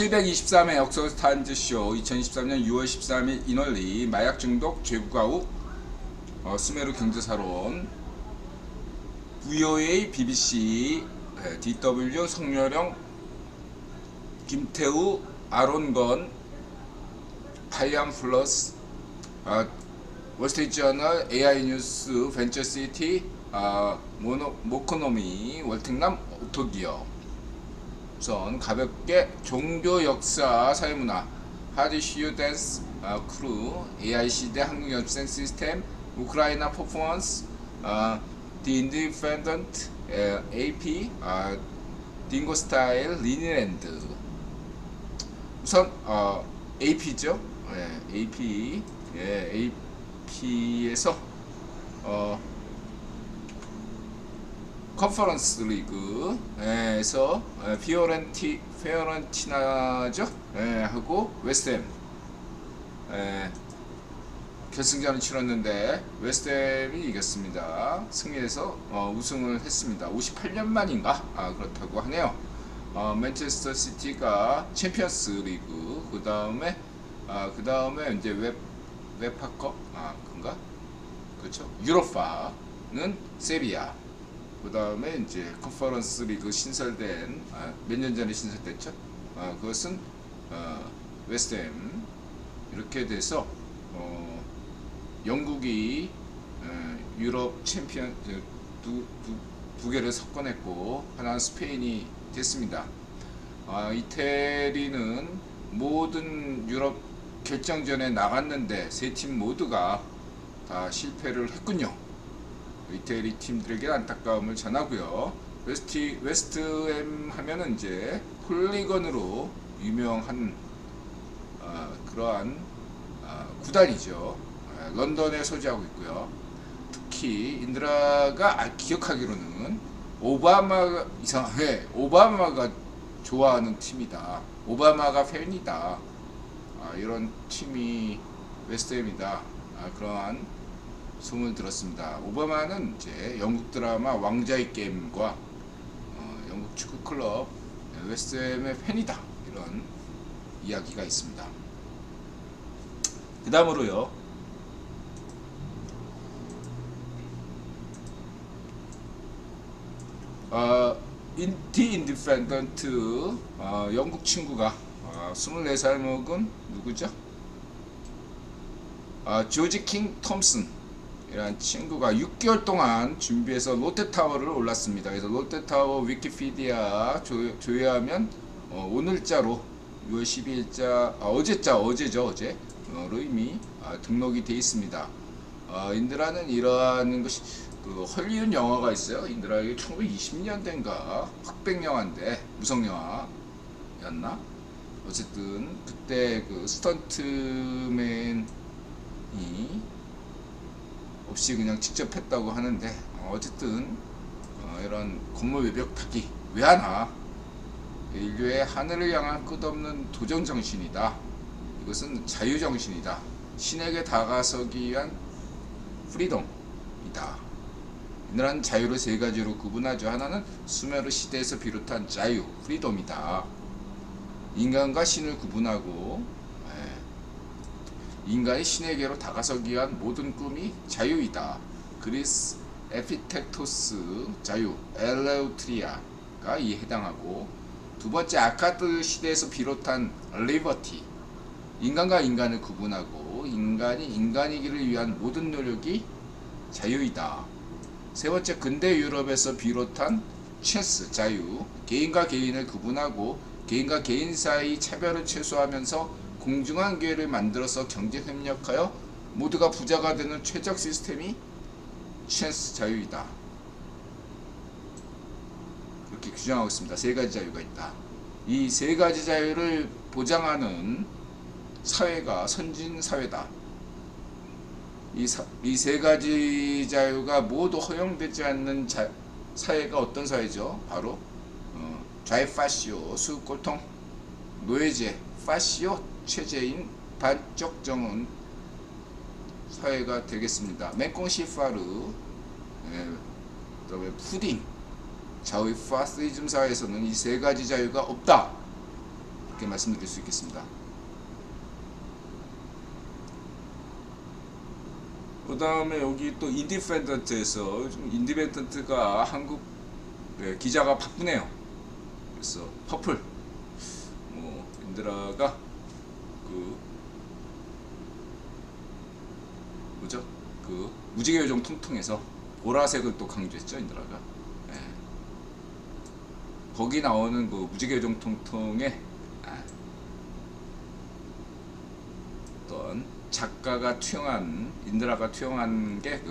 723회 옥스탄즈쇼 2023년 6월 13일 인원리 마약 중독 죄국가 후 스메르 경제사론 VOA, BBC, DW, 성렬영, 김태우, 아론건, 파이암 플러스, 월스트리트저널, AI뉴스, 벤처시티, 모코노미, 월특남, 오토기업. 우선 가볍게 종교, 역사, 사회문화, 하드슈 댄스 크루, AI 시대 한국연습생 시스템, 우크라이나 퍼포먼스, The Independent, AP, 딩고 스타일, 리니랜드. 우선 AP죠. AP, AP에서 컨퍼런스 리그에서 피오렌티나죠 하고 웨스트햄 결승전을 치렀는데 웨스트햄이 이겼습니다. 승리해서 우승을 했습니다. 58년 만인가 그렇다고 하네요. 맨체스터 시티가 챔피언스 리그, 그 다음에 이제 웹파컵 그런가, 그렇죠. 유로파는 세비야. 그 다음에 이제 컨퍼런스 리그 신설된 몇 년 전에 신설됐죠. 그것은 웨스트햄. 이렇게 돼서 영국이 유럽 챔피언 두 개를 석권했고 하나는 스페인이 됐습니다. 이태리는 모든 유럽 결정전에 나갔는데 세 팀 모두가 다 실패를 했군요. 이태리 팀들에게 안타까움을 전하고요. 웨스트햄 하면은 이제 홀리건으로 유명한 그러한 구단이죠. 런던에 소재하고 있고요. 특히 인드라가 기억하기로는 오바마가 좋아하는 팀이다. 오바마가 팬이다. 이런 팀이 웨스트햄이다. 그러한 소문을 들었습니다. 오바마는 이제 영국 드라마 왕자의 게임과 영국 축구 클럽 웨스트햄의 팬이다. 이런 이야기가 있습니다. 그 다음으로요. 디 인디펜던트 영국 친구가 24살 먹은 누구죠? 조지 킹 톰슨 이란 친구가 6개월 동안 준비해서 롯데타워를 올랐습니다. 그래서 롯데타워 위키피디아 조회하면 오늘자로 6월 12일자 어제죠. 로 이미 등록이 되어 있습니다. 인드라는 이러한 것이 그 헐리우드 영화가 있어요. 인드라 이게 1920년대인가 흑백 영화인데 무성 영화였나? 어쨌든 그때 그 스턴트맨이 없이 그냥 직접 했다고 하는데 어쨌든 이런 건물 외벽 타기 왜 하나? 인류의 하늘을 향한 끝없는 도전 정신이다. 이것은 자유 정신이다. 신에게 다가서기 위한 프리덤이다. 이러한 자유를 세 가지로 구분하죠. 하나는 수메르 시대에서 비롯한 자유, 프리덤이다. 인간과 신을 구분하고 인간이 신에게로 다가서기 위한 모든 꿈이 자유이다. 그리스 에피텍토스 자유, 엘레우트리아가 이에 해당하고, 두 번째 아카드 시대에서 비롯한 리버티, 인간과 인간을 구분하고 인간이 인간이기를 위한 모든 노력이 자유이다. 세 번째 근대 유럽에서 비롯한 체스 자유, 개인과 개인을 구분하고 개인과 개인 사이 차별을 최소화하면서 공정한 기회를 만들어서 경제 협력하여 모두가 부자가 되는 최적 시스템이 체스 자유이다. 그렇게 규정하고 있습니다. 세 가지 자유가 있다. 이 세 가지 자유를 보장하는 사회가 선진 사회다. 이 세 가지 자유가 모두 허용되지 않는 사회가 어떤 사회죠? 바로 좌이파시오, 수골통, 노예제, 파시오, 체제인 반쪽 정원 사회가 되겠습니다. 맹꽁시파르, 그다음에 푸딩, 좌우 파시즘 사회에서는 이 세 가지 자유가 없다. 이렇게 말씀드릴 수 있겠습니다. 그 다음에 여기 또 인디펜던트에서 인디펜던트가 한국 기자가 바쁘네요. 그래서 퍼플 인드라가 뭐죠? 무지개 요정 통통에서 보라색을 또 강조했죠, 인드라가. 거기 나오는 무지개 요정 통통에 어떤 작가가 투영한, 인드라가 투영한 게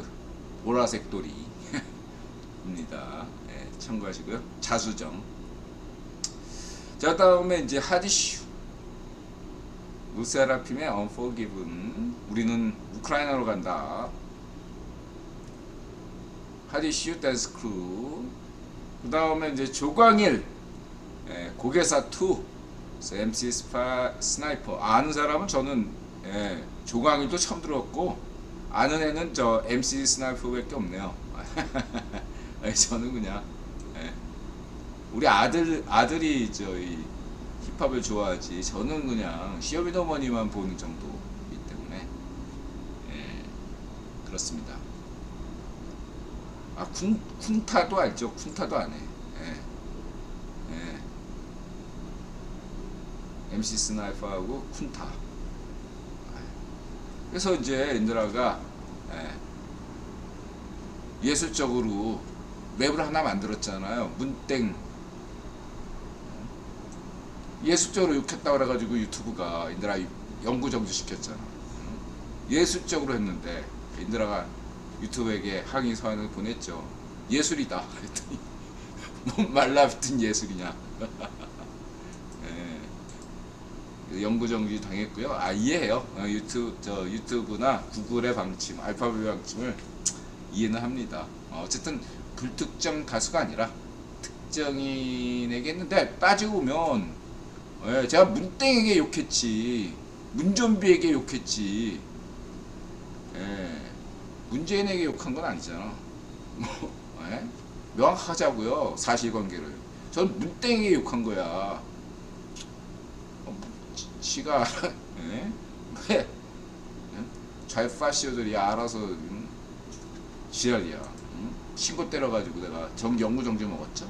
보라색 도리입니다. 참고하시고요. 자수정. 자, 다음에 이제 하디슈 루세라핌의 Unforgiven. 우리는 우크라이나로 간다. 하디슈 댄스 크루. 그 다음에 이제 조광일 고개사 2 MC 스나이퍼. 아는 사람은 저는 조광일도 처음 들었고, 아는 애는 저 MC 스나이퍼밖에 없네요. 저는 그냥 우리 아들이 저희 힙합을 좋아하지, 저는 그냥 시어미더머니만 보는 정도이기 때문에 그렇습니다. 쿤타도 알죠? 쿤타도 안 해. MC 스나이퍼하고 쿤타. 그래서 이제 인드라가 예술적으로 맵을 하나 만들었잖아요. 문땡. 예술적으로 욕했다 그래가지고 유튜브가 인드라 영구정지 시켰잖아. 예술적으로 했는데 인드라가 유튜브에게 항의 서한을 보냈죠. 예술이다 그랬더니 뭔 말라붙은 예술이냐. 영구정지 당했고요. 이해해요. 유튜브나 구글의 방침, 알파벳 방침을 이해는 합니다. 어쨌든 불특정 다수가 아니라 특정인에게 했는데, 따지고 보면 제가 문땡에게 욕했지, 문좀비에게 욕했지, 문재인에게 욕한 건 아니잖아. 명확하자고요, 사실관계를. 전 문땡에게 욕한 거야. 지가 왜 좌파시오들이 알아서 지랄이야. 신고 때려가지고 내가 영구정지 먹었죠.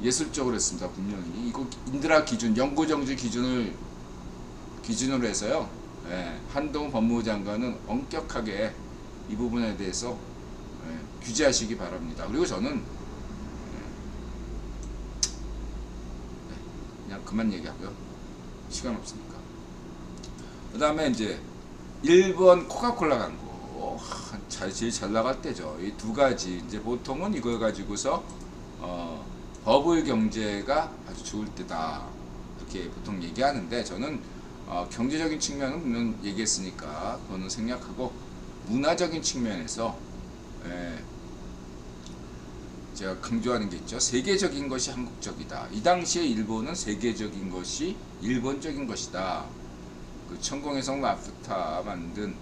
예술적으로 했습니다. 분명히 이거 인드라 기준, 영구정지 기준으로 해서요. 한동훈 법무부 장관은 엄격하게 이 부분에 대해서 규제하시기 바랍니다. 그리고 저는 그냥 그만 얘기하고요. 시간 없으니까. 그 다음에 이제 일본 코카콜라 광고. 제일 잘 나갈 때죠. 이 두 가지. 이제 보통은 이걸 가지고서 버블 경제가 아주 좋을 때다, 이렇게 보통 얘기하는데, 저는 경제적인 측면은 물론 얘기했으니까 그거는 생략하고, 문화적인 측면에서 제가 강조하는 게 있죠. 세계적인 것이 한국적이다. 이 당시에 일본은 세계적인 것이 일본적인 것이다. 천공의 성 라프타 만든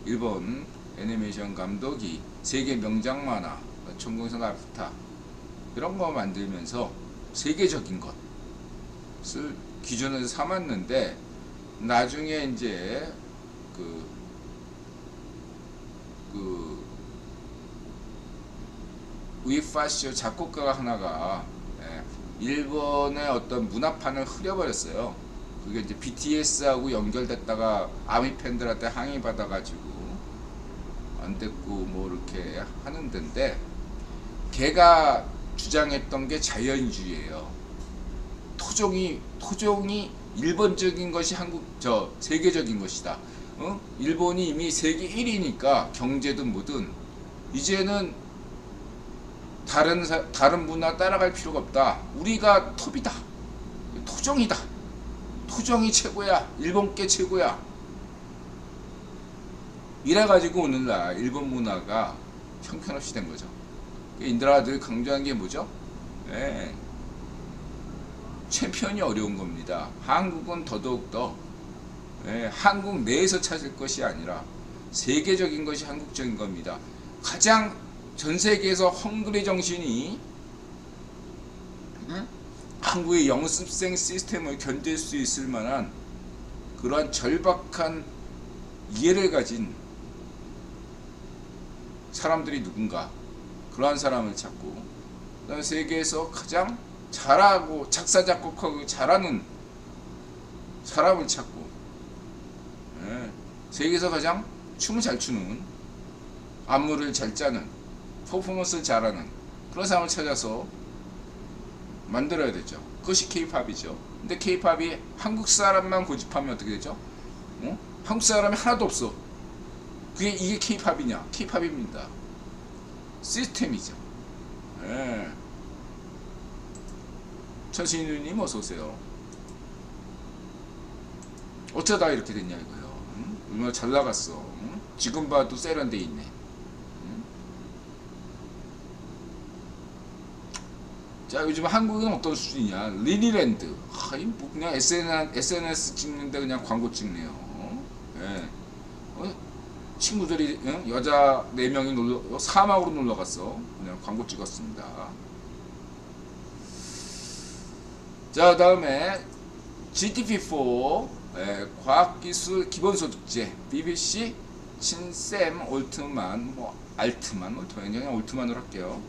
일본 애니메이션 감독이 세계 명작 만화 천공의 성 라프타 이런 거 만들면서 세계적인 것을 기준으로 삼았는데, 나중에 이제 우이파시오 작곡가 하나가 일본의 어떤 문화판을 흐려버렸어요. 그게 이제 BTS하고 연결됐다가 아미 팬들한테 항의 받아가지고 안 됐고 뭐 이렇게 하는 데인데, 걔가 주장했던 게 자연주의예요. 토종이 일본적인 것이 세계적인 것이다. 일본이 이미 세계 1위니까 경제든 뭐든 이제는 다른 문화 따라갈 필요가 없다. 우리가 톱이다. 토종이다. 토종이 최고야. 일본께 최고야. 이래가지고 오늘날 일본 문화가 형편없이 된 거죠. 인드라가 늘 강조한 게 뭐죠? 챔피언이 어려운 겁니다. 한국은 더더욱더 한국 내에서 찾을 것이 아니라 세계적인 것이 한국적인 겁니다. 가장 전 세계에서 헝그리 정신이 한국의 영습생 시스템을 견딜 수 있을 만한 그러한 절박한 이해를 가진 사람들이 누군가, 그러한 사람을 찾고, 그다음에 세계에서 가장 잘하고 작사 작곡하고 잘하는 사람을 찾고, 예, 세계에서 가장 춤을 잘 추는, 안무를 잘 짜는, 퍼포먼스를 잘하는 그런 사람을 찾아서 만들어야 되죠. 그것이 K-팝이죠. 근데 K-팝이 한국 사람만 고집하면 어떻게 되죠? 한국 사람이 하나도 없어. 이게 K-팝이냐? K-팝입니다. 시스템이죠. 예. 천신우님 어서오세요. 어쩌다 이렇게 됐냐 이거요. 얼마나 잘 나갔어. 지금 봐도 세련돼 있네. 자, 요즘 한국은 어떤 수준이냐? 리니랜드. 뭐 그냥 SNS 찍는데 그냥 광고 찍네요. 예. 친구들이 여자 4명이 사막으로 놀러 갔어. 그냥 광고 찍었습니다. 자, 다음에 GTP4 과학기술 기본소득제 BBC 신샘 올트만 그냥 올트만으로 할게요.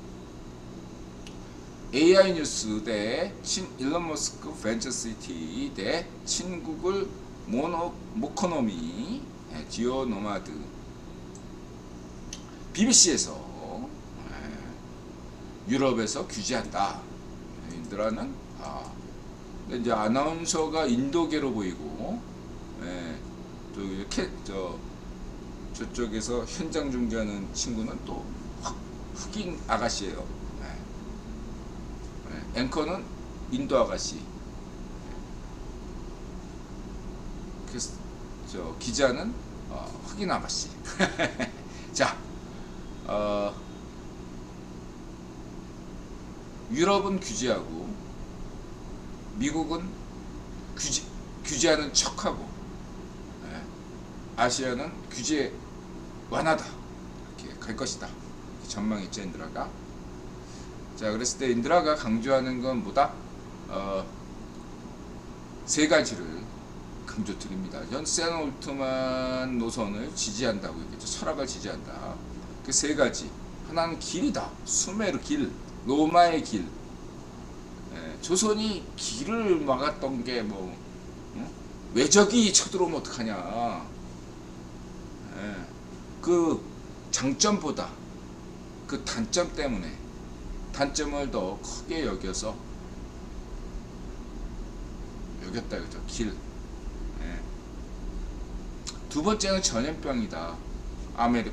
AI 뉴스 대 친 일론 머스크 벤처시티 대 친구글 모코노미 지오 노마드. BBC에서 유럽에서 규제한다. 인드라는 근데 이제 아나운서가 인도계로 보이고, 또 저쪽에서 현장 중계하는 친구는 또 흑인 아가씨예요. 앵커는 인도 아가씨. 그래서 기자는 흑인 아가씨. 자, 유럽은 규제하고 미국은 규제하는 척하고, 아시아는 규제 완화다 이렇게 갈 것이다. 전망했죠 인드라가. 자, 그랬을 때 인드라가 강조하는 건 뭐다? 세 가지를 강조드립니다. 샘 올트만 노선을 지지한다고 얘기했죠. 철학을 지지한다. 그 세 가지. 하나는 길이다. 수메르 길, 로마의 길. 조선이 길을 막았던 게 외적이 쳐들어오면 어떡하냐. 그 장점보다 그 단점 때문에 단점을 더 크게 여겼다 그죠. 길. 두 번째는 전염병이다.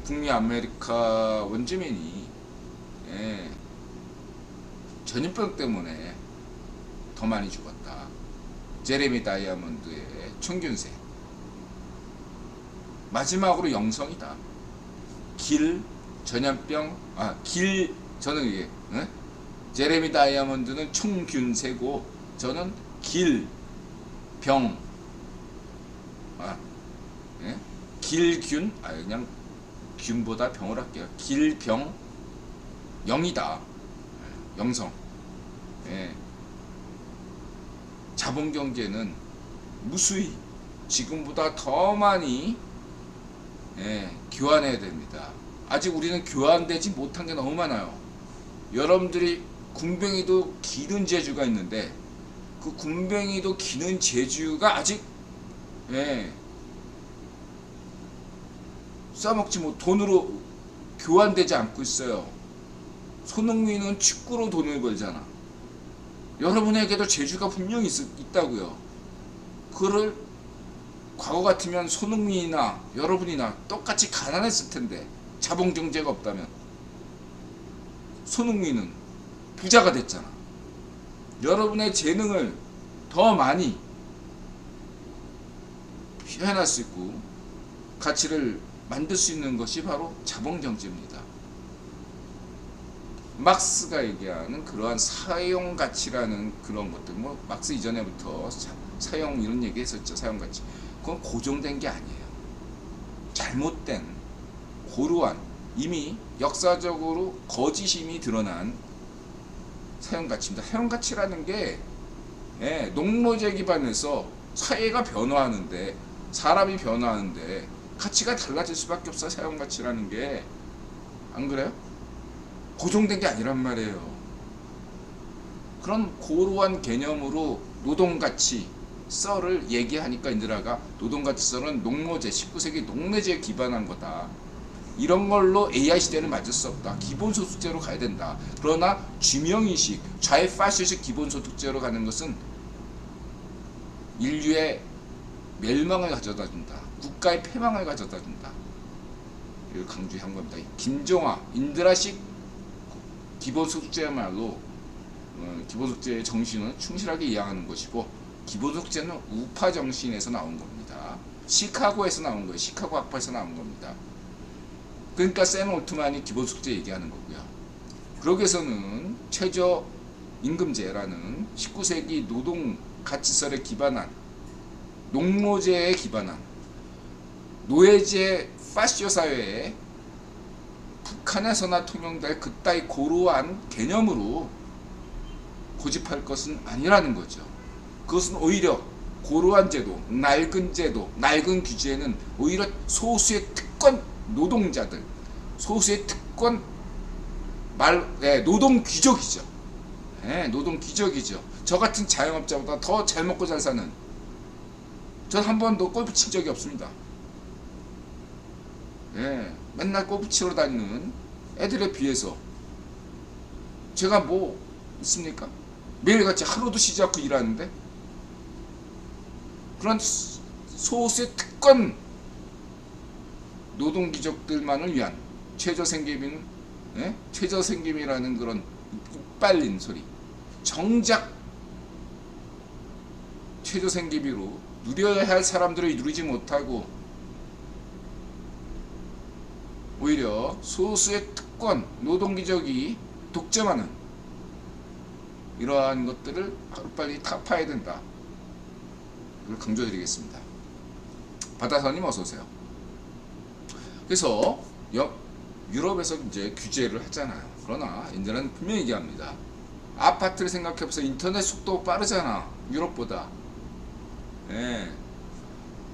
북미 아메리카 원주민이 전염병 때문에 더 많이 죽었다. 제레미 다이아몬드의 총균세. 마지막으로 영성이다. 길, 전염병, 저는 이게 제레미 다이아몬드는 총균세고, 저는 길, 병, 길균, 그냥 균보다 병을 할게요. 길, 병, 영이다. 영성. 자본경제는 무수히 지금보다 더 많이 교환해야 됩니다. 아직 우리는 교환되지 못한 게 너무 많아요. 여러분들이 군뱅이도 기는 재주가 있는데, 그 군뱅이도 기는 재주가 아직 써먹지 못, 돈으로 교환되지 않고 있어요. 손흥민은 축구로 돈을 벌잖아. 여러분에게도 재주가 분명히 있다고요. 그를 과거 같으면 손흥민이나 여러분이나 똑같이 가난했을 텐데, 자본 경제가 없다면. 손흥민은 부자가 됐잖아. 여러분의 재능을 더 많이 표현할 수 있고 가치를 만들 수 있는 것이 바로 자본 경제입니다. 막스가 얘기하는 그러한 사용 가치라는 그런 것들, 막스 이전에부터 사용 이런 얘기 했었죠. 사용 가치. 그건 고정된 게 아니에요. 잘못된, 고루한, 이미 역사적으로 거짓임이 드러난 사용 가치입니다. 사용 가치라는 게 예, 농노제 기반에서 사회가 변화하는데, 사람이 변화하는데 가치가 달라질 수밖에 없어. 사용 가치라는 게. 안 그래요? 고정된 게 아니란 말이에요. 그런 고루한 개념으로 노동가치 썰을 얘기하니까 인드라가 노동가치 썰은 농노제, 19세기 농노제에 기반한 거다. 이런 걸로 AI 시대를 맞을 수 없다. 기본소득제로 가야 된다. 그러나 쥐명인식, 좌회파시식 기본소득제로 가는 것은 인류의 멸망을 가져다 준다. 국가의 패망을 가져다 준다. 이걸 강조한 겁니다. 김정화, 인드라식 기본소득제야말로 기본소득제의 정신은 충실하게 이해하는 것이고, 기본소득제는 우파 정신에서 나온 겁니다. 시카고에서 나온 거예요. 시카고 학파에서 나온 겁니다. 그러니까 샘 올트만이 기본소득제 얘기하는 거고요. 그러기에서는 최저임금제라는 19세기 노동가치설에 기반한, 농노제에 기반한 노예제 파시오 사회에 북한에서나 통용될 그따위 고루한 개념으로 고집할 것은 아니라는 거죠. 그것은 오히려 고루한 제도, 낡은 제도, 낡은 규제는 오히려 소수의 특권 노동자들, 소수의 특권 노동 귀족이죠. 노동 귀족이죠. 저 같은 자영업자보다 더 잘 먹고 잘 사는, 전 한 번도 골프 친 적이 없습니다. 맨날 골프 치러 다니는 애들에 비해서 제가 뭐 있습니까? 매일같이 하루도 쉬지 않고 일하는데, 그런 소수의 특권 노동귀족들만을 위한 최저생계비는, 최저생계비라는 그런 빨린 소리, 정작 최저생계비로 누려야 할 사람들을 누리지 못하고 오히려 소수의 특권 노동귀족이 독점하는 이러한 것들을 하루빨리 타파해야 된다. 이걸 강조드리겠습니다. 바다사님 어서오세요. 그래서 유럽에서 이제 규제를 하잖아요. 그러나 인도는 분명히 얘기합니다. 아파트를 생각해보세요. 인터넷 속도 빠르잖아, 유럽보다.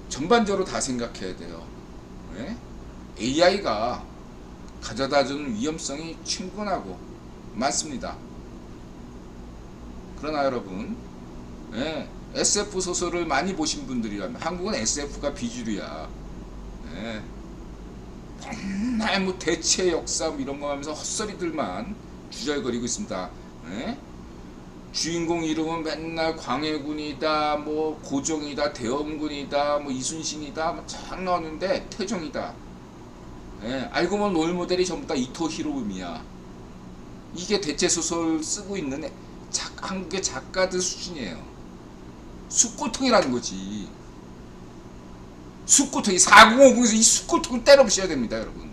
전반적으로 다 생각해야 돼요. AI가 가져다주는 위험성이 충분하고 많습니다. 그러나 여러분, SF 소설을 많이 보신 분들이라면, 한국은 SF가 비주류야. 맨날 뭐 대체 역사 뭐 이런 거 하면서 헛소리들만 주절거리고 있습니다. 주인공 이름은 맨날 광해군이다, 뭐 고종이다, 대원군이다, 뭐 이순신이다, 뭐 쫙 나오는데 태종이다. 알고 보면 롤모델이 전부 다 이토 히로부미야. 이게 대체 소설 쓰고 있는 한국의 작가들 수준이에요. 숫골통이라는 거지. 숫골통이 4050에서 이 숫골통을 때려부셔야 됩니다, 여러분.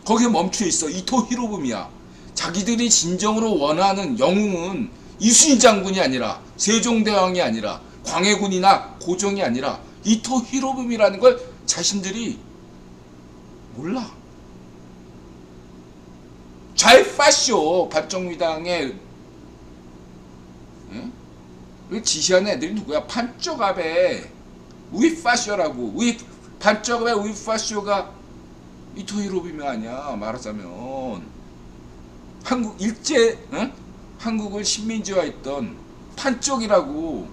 거기에 멈춰 있어. 이토 히로부미야. 자기들이 진정으로 원하는 영웅은 이순신 장군이 아니라, 세종대왕이 아니라, 광해군이나 고종이 아니라 이토 히로부미라는 걸 자신들이 몰라. 좌파쇼 반정미당에 지시하는 애들이 누구야? 판쪽압의 우이파쇼라고. 판쪽압의 우이파쇼가 이토 히로부미 아니야, 말하자면. 한국을 식민지화했던 판쪽이라고.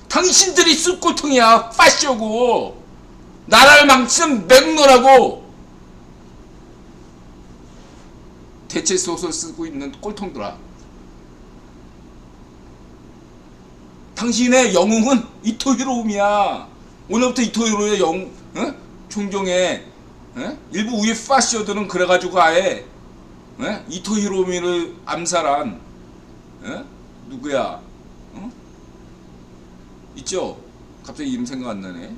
당신들이 쑥골통이야, 파쇼고. 나라를 망치는 맥노라고. 대체 소설 쓰고 있는 꼴통들아. 당신의 영웅은 이토 히로부미야. 오늘부터 이토 히로부미의 종종의 일부 우리 파시오들은 그래가지고 아예 이토 히로부미를 암살한 누구야? 있죠? 갑자기 이름 생각 안 나네.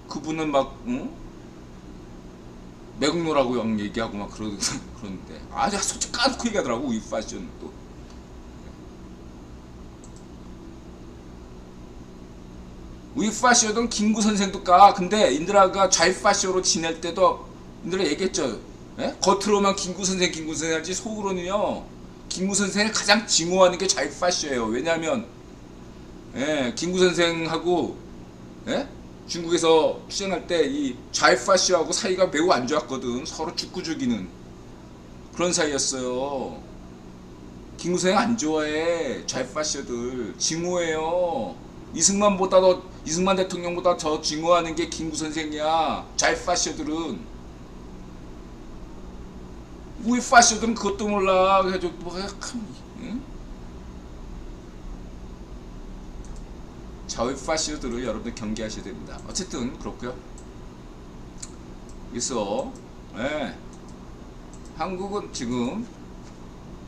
그분은 막 맥노라고 얘기하고 막 그러는데 아주 솔직히 까놓고 얘기하더라고. 이 파시오는 또. 우리 파시오든 김구 선생도 까. 근데 인드라가 좌파시오로 지낼 때도 인드라 얘기했죠. 겉으로만 김구 선생 하지 속으로는요 김구 선생을 가장 증오하는 게 좌익파시예요. 왜냐하면 김구 선생하고 중국에서 투쟁할 때 이 좌익파시하고 사이가 매우 안 좋았거든. 서로 죽고 죽이는 그런 사이였어요. 김구 선생 안 좋아해. 좌익파시들 증오해요. 이승만 대통령보다 더 증오하는 게 김구 선생이야. 좌익파시들은. 우리 파시들은 그것도 몰라. 그래가지고 응? 좌익 파시들을 여러분들 경계하셔야 됩니다. 어쨌든 그렇고요. 그래서 한국은 지금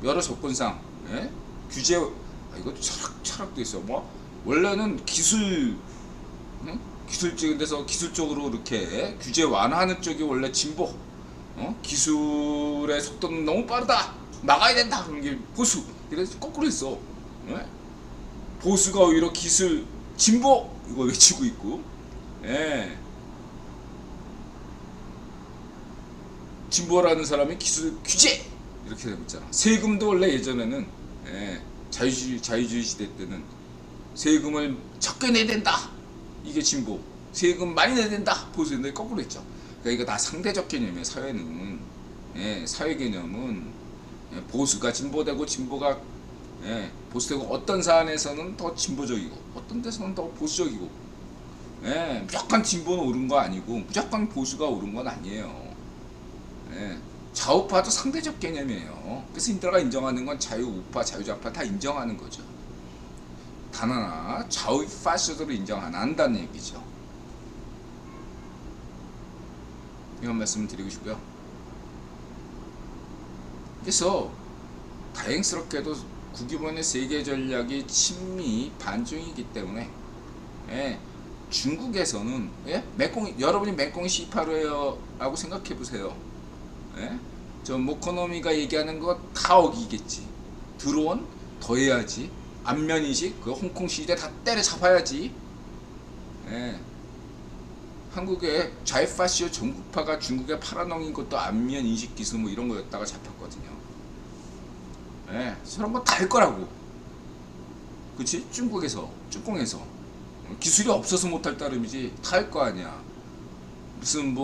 여러 조건상 규제 이것도 철학도 있어. 뭐 원래는 기술적인 데서 기술적으로 이렇게 규제 완화하는 쪽이 원래 진보. 기술의 속도는 너무 빠르다. 막아야 된다. 그런 게 보수. 이래서 거꾸로 했어. 보수가 오히려 기술 진보 이거 외치고 있고. 진보라는 사람이 기술 규제 이렇게 되고 있잖아. 세금도 원래 예전에는 자유주의 시대 때는 세금을 적게 내야 된다. 이게 진보. 세금 많이 내야 된다. 보수인데 거꾸로 했죠. 그러니까 이거 다 상대적 개념이에요. 사회는 사회 개념은 보수가 진보되고 진보가 보수되고 어떤 사안에서는 더 진보적이고 어떤 데서는 더 보수적이고 무조건 진보는 옳은 거 아니고 무조건 보수가 옳은 건 아니에요. 좌우파도 상대적 개념이에요. 그래서 인들가 인정하는 건 자유우파, 자유좌파 다 인정하는 거죠. 단 하나 좌우 파시스트를 인정 안 한다는 얘기죠. 이런 말씀을 드리고 싶고요. 그래서 다행스럽게도 국유본의 세계 전략이 친미 반중이기 때문에 중국에서는 여러분이 맹꽁이 C8호예요 라고 생각해 보세요. 저 모코노미가 얘기하는 거 다 어기겠지. 드론 더 해야지. 안면인식 그 홍콩 시대 다 때려잡아야지. 한국의 좌익파시오 전국파가 중국에 팔아넘긴 것도 안면인식 기술 뭐 이런 거였다가 잡혔거든요. 저런 거 다 할 거라고. 그치? 중공에서 기술이 없어서 못할 따름이지 다 할 거 아니야. 무슨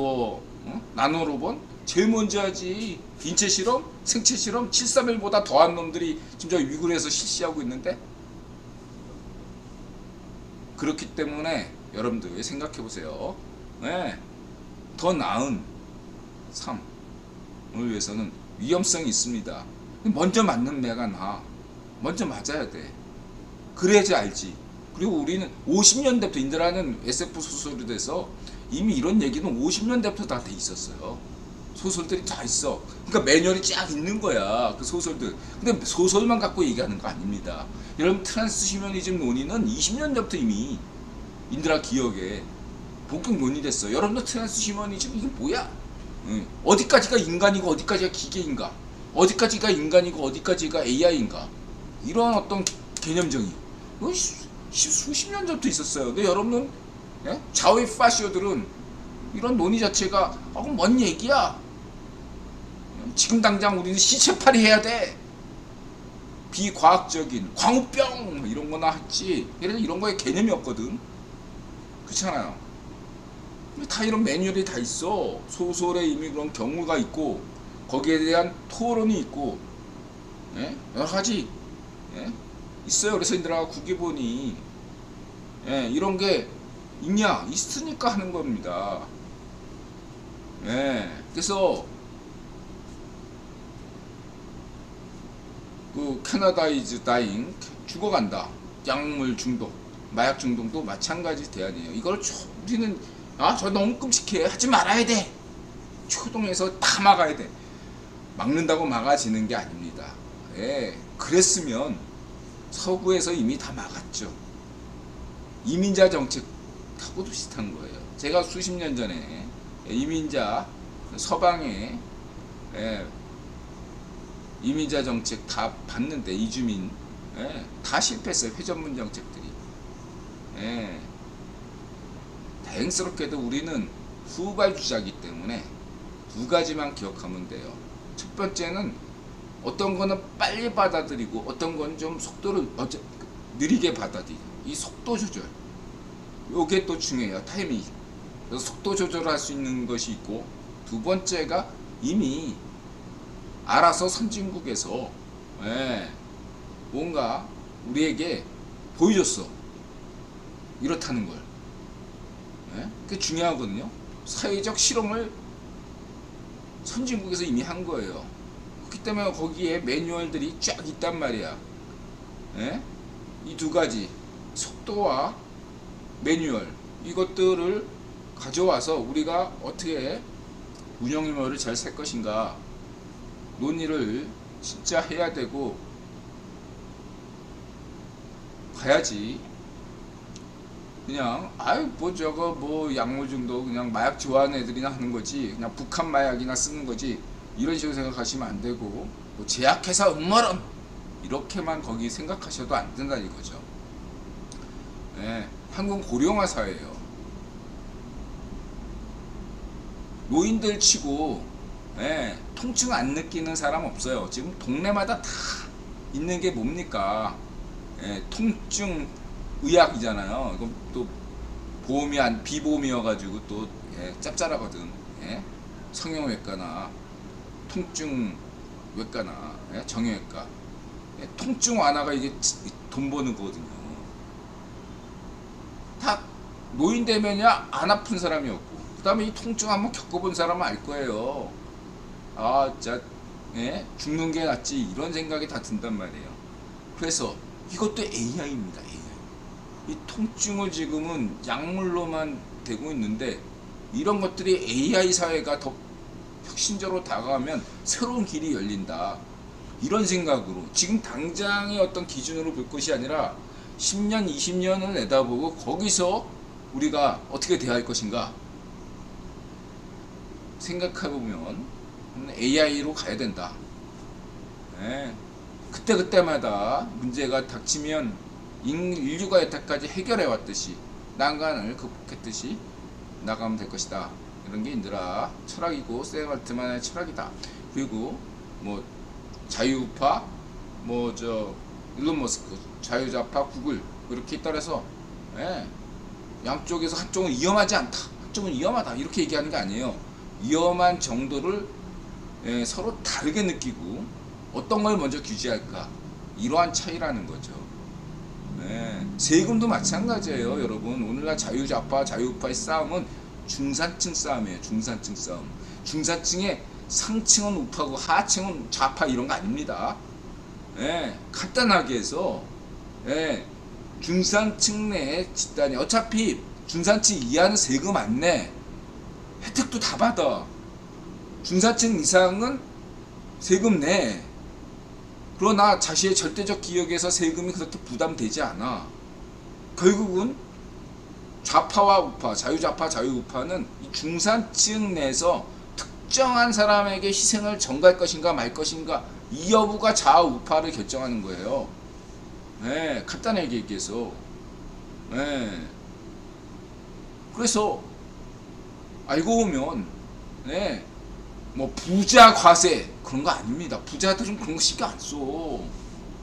나노로봇 제일 먼저 하지. 인체 실험, 생체 실험 731보다 더한 놈들이 지금 저 위구르에서 실시하고 있는데. 그렇기 때문에 여러분들 생각해 보세요. 더 나은 삶을 위해서는 위험성이 있습니다. 먼저 맞는 애가 나. 먼저 맞아야 돼. 그래야지 알지. 그리고 우리는 50년대부터 인드라는 SF 소설이 돼서 이미 이런 얘기는 50년대부터 다 돼 있었어요. 소설들이 다 있어. 그러니까 매뉴얼이 쫙 있는 거야. 그 소설들. 근데 소설만 갖고 얘기하는 거 아닙니다. 여러분 트랜스휴머니즘 논의는 20년대부터 이미 인드라 기억에 본격 논의됐어. 여러분들 트랜스휴머니즘 이게 뭐야? 어디까지가 인간이고 어디까지가 기계인가? 어디까지가 인간이고 어디까지가 AI인가? 이런 어떤 개념정의 수십 년 전부터 있었어요. 근데 여러분은 좌우의 파시오들은 이런 논의 자체가 그럼 뭔 얘기야? 지금 당장 우리는 시체팔이 해야 돼. 비과학적인 광우병 이런 거나 했지. 얘네들 이런 거에 개념이 없거든. 그렇잖아요. 다 이런 매뉴얼이 다 있어. 소설에 이미 그런 경우가 있고 거기에 대한 토론이 있고 여러 가지 있어요. 그래서 인들아 국기본이 이런 게 있냐? 있으니까 하는 겁니다. 그래서 그 캐나다 이즈 다잉 죽어간다. 약물 중독, 마약 중독도 마찬가지 대안이에요. 이걸 우리는 저 너무 끔찍해. 하지 말아야 돼. 초동해서 다 막아야 돼. 막는다고 막아지는 게 아닙니다. 그랬으면 서구에서 이미 다 막았죠. 이민자 정책하고도 비슷한 거예요. 제가 수십 년 전에 이민자 서방에 이민자 정책 다 봤는데 이주민 다 실패했어요. 회전문 정책들이. 다행스럽게도 우리는 후발주자이기 때문에 두 가지만 기억하면 돼요. 첫 번째는 어떤 거는 빨리 받아들이고 어떤 건 좀 속도를 느리게 받아들이고 이 속도 조절 요게 또 중요해요. 타이밍. 그래서 속도 조절할 수 있는 것이 있고 두 번째가 이미 알아서 선진국에서 뭔가 우리에게 보여줬어. 이렇다는 걸. 그게 중요하거든요. 사회적 실험을 선진국에서 이미 한 거예요. 그렇기 때문에 거기에 매뉴얼들이 쫙 있단 말이야. 이 두 가지 속도와 매뉴얼 이것들을 가져와서 우리가 어떻게 운영 유머를 잘 살 것인가 논의를 진짜 해야 되고 가야지. 그냥 아유 뭐 저거 뭐 약물중독 그냥 마약 좋아하는 애들이나 하는 거지 그냥 북한 마약이나 쓰는 거지 이런 식으로 생각하시면 안 되고 뭐 제약회사 음모론 이렇게만 거기 생각하셔도 안 된다 이거죠. 한국은 고령화 사회예요. 노인들 치고 통증 안 느끼는 사람 없어요. 지금 동네마다 다 있는 게 뭡니까? 통증 의학이잖아요. 이건 또 보험이 비보험이어가지고 또 짭짤하거든. 성형외과나 통증외과나 정형외과 통증 완화가 이게 돈 버는 거거든요. 다 노인 되면야 안 아픈 사람이 없고 그 다음에 이 통증 한번 겪어본 사람은 알 거예요. 아 진짜 죽는 게 낫지 이런 생각이 다 든단 말이에요. 그래서 이것도 AI입니다. AI. 이 통증을 지금은 약물로만 되고 있는데 이런 것들이 AI 사회가 더 혁신적으로 다가가면 새로운 길이 열린다. 이런 생각으로 지금 당장의 어떤 기준으로 볼 것이 아니라 10년, 20년을 내다보고 거기서 우리가 어떻게 대할 것인가 생각해보면 AI로 가야 된다. 그때마다 문제가 닥치면 인류가 여태까지 해결해왔듯이 난간을 극복했듯이 나가면 될 것이다. 이런 게 인들아 철학이고 샘 알트만의 철학이다. 그리고 뭐 자유우파 뭐 저 일론 머스크 자유좌파 구글 이렇게 따라서 양쪽에서 한쪽은 위험하지 않다 한쪽은 위험하다 이렇게 얘기하는 게 아니에요. 위험한 정도를 서로 다르게 느끼고 어떤 걸 먼저 규제할까 이러한 차이라는 거죠. 세금도 마찬가지예요. 여러분 오늘날 자유좌파 자유우파의 싸움은 중산층 싸움이에요. 중산층 싸움. 중산층의 상층은 우파고 하층은 좌파 이런 거 아닙니다. 간단하게 해서 중산층 내의 집단이 어차피 중산층 이하는 세금 안 내. 혜택도 다 받아. 중산층 이상은 세금 내. 그러나 자신의 절대적 기억에서 세금이 그렇게 부담되지 않아. 결국은 좌파와 우파, 자유좌파, 자유우파는 이 중산층 내에서 특정한 사람에게 희생을 전가할 것인가 말 것인가 이 여부가 좌우파를 결정하는 거예요. 간단하게 얘기해서. 그래서 알고 보면 뭐 부자 과세 그런 거 아닙니다. 부자들은 그런 거 신경 안 써.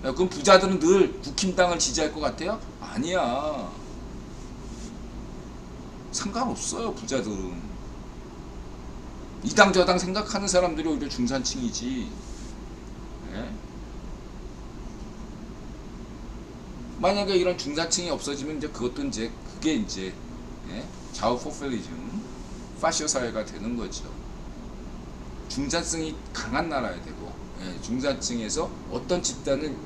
그럼 부자들은 늘 국힘당을 지지할 것 같아요? 아니야. 상관없어요. 부자들은 이 당 저 당 생각하는 사람들이 오히려 중산층이지. 만약에 이런 중산층이 없어지면 이제 그것도 이제 그게 이제 좌우 포퓰리즘 파시오 사회가 되는 거죠. 중산층이 강한 나라야 되고 중산층에서 어떤 집단은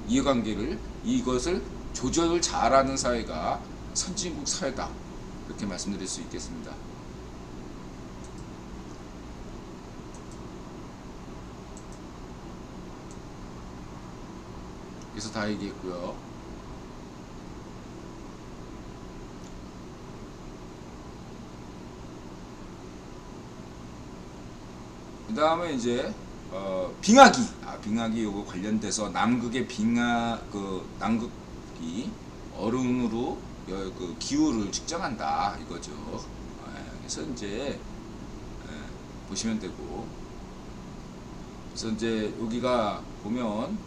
이해관계를 이것을 조절을 잘하는 사회가 선진국 사회다 이렇게 말씀드릴 수 있겠습니다. 그래서 다 얘기했고요. 그 다음에 이제 빙하기 빙하기 요거 관련돼서 남극의 남극이 얼음으로 그 기후를 측정한다 이거죠. 그래서 이제 보시면 되고 그래서 이제 여기가 보면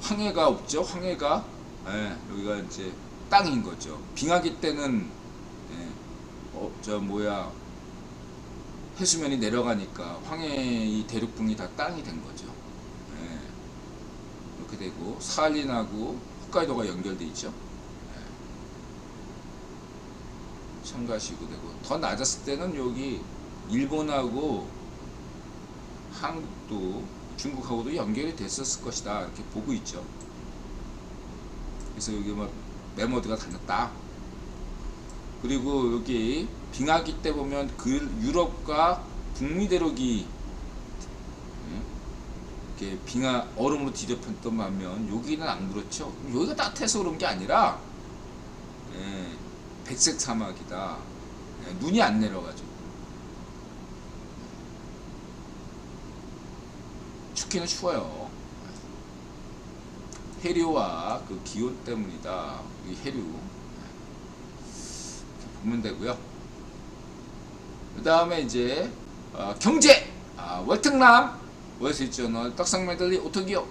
황해가 없죠. 황해가 예, 여기가 이제 땅인 거죠. 빙하기 때는 예, 저 뭐야 해수면이 내려가니까 황해의 대륙붕이 다 땅이 된 거죠. 예, 이렇게 되고 사할린하고 홋카이도가 연결돼 있죠. 예, 청가시고 되고 더 낮았을 때는 여기 일본하고 한국도 중국하고도 연결이 됐었을 것이다 이렇게 보고 있죠. 그래서 여기 뭐 메모드가 달렸다. 그리고 여기 빙하기 때 보면 그 유럽과 북미 대륙이 이렇게 빙하 얼음으로 뒤덮였던 반면 여기는 안 그렇죠. 여기가 따뜻해서 그런 게 아니라 예, 백색 사막이다. 예, 눈이 안 내려가지고 춥기는 추워요. 해류와 그 기온 때문이다. 이 해류 이렇게 보면 되고요. 그 다음에 이제 경제 월특남 월스트리트저널 떡상 메들리 오토기업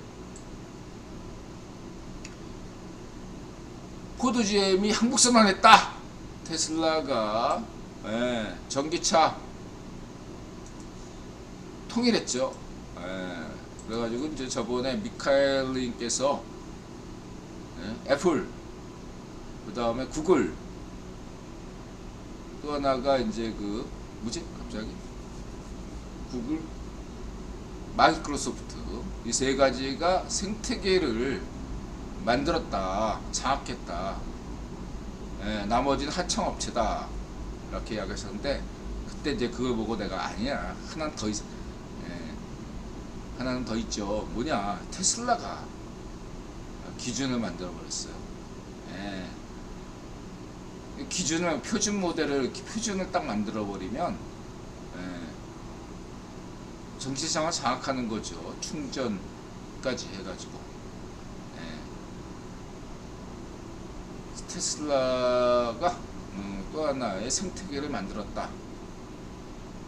포드 GM이 한국 선언했다. 테슬라가 예, 전기차 통일했죠. 예, 그래가지고 이제 저번에 미카엘님께서 예, 애플 그 다음에 구글 또 하나가 이제 그 뭐지 갑자기 구글 마이크로소프트 이 세 가지가 생태계를 만들었다 장악했다. 예, 나머지는 하청업체다 이렇게 이야기하셨는데 그때 이제 그걸 보고 내가 아니야 하나는 더 있어. 하나는 더 있죠. 뭐냐 테슬라가 기준을 만들어 버렸어요. 예. 기준을 표준 모델을 표준을 딱 만들어 버리면 예. 정치상을 장악하는 거죠. 충전까지 해가지고 예. 테슬라가 또 하나의 생태계를 만들었다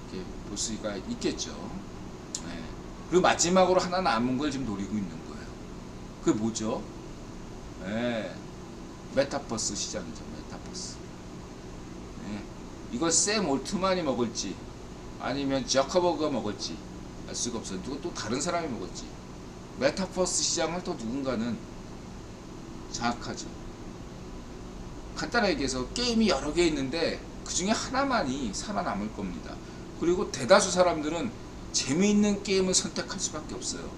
이렇게 볼 수가 있겠죠. 예. 그리고 마지막으로 하나 남은 걸 지금 노리고 있는 거예요. 그게 뭐죠? 예. 메타버스 시장이죠. 메타버스. 예. 이걸 샘 올트만이 먹을지 아니면 저커버그가 먹을지 알 수가 없어요. 누가 또 다른 사람이 먹을지. 메타버스 시장을 또 누군가는 장악하죠. 간단하게 얘기해서 게임이 여러 개 있는데 그 중에 하나만이 살아남을 겁니다. 그리고 대다수 사람들은 재미있는 게임을 선택할 수밖에 없어요.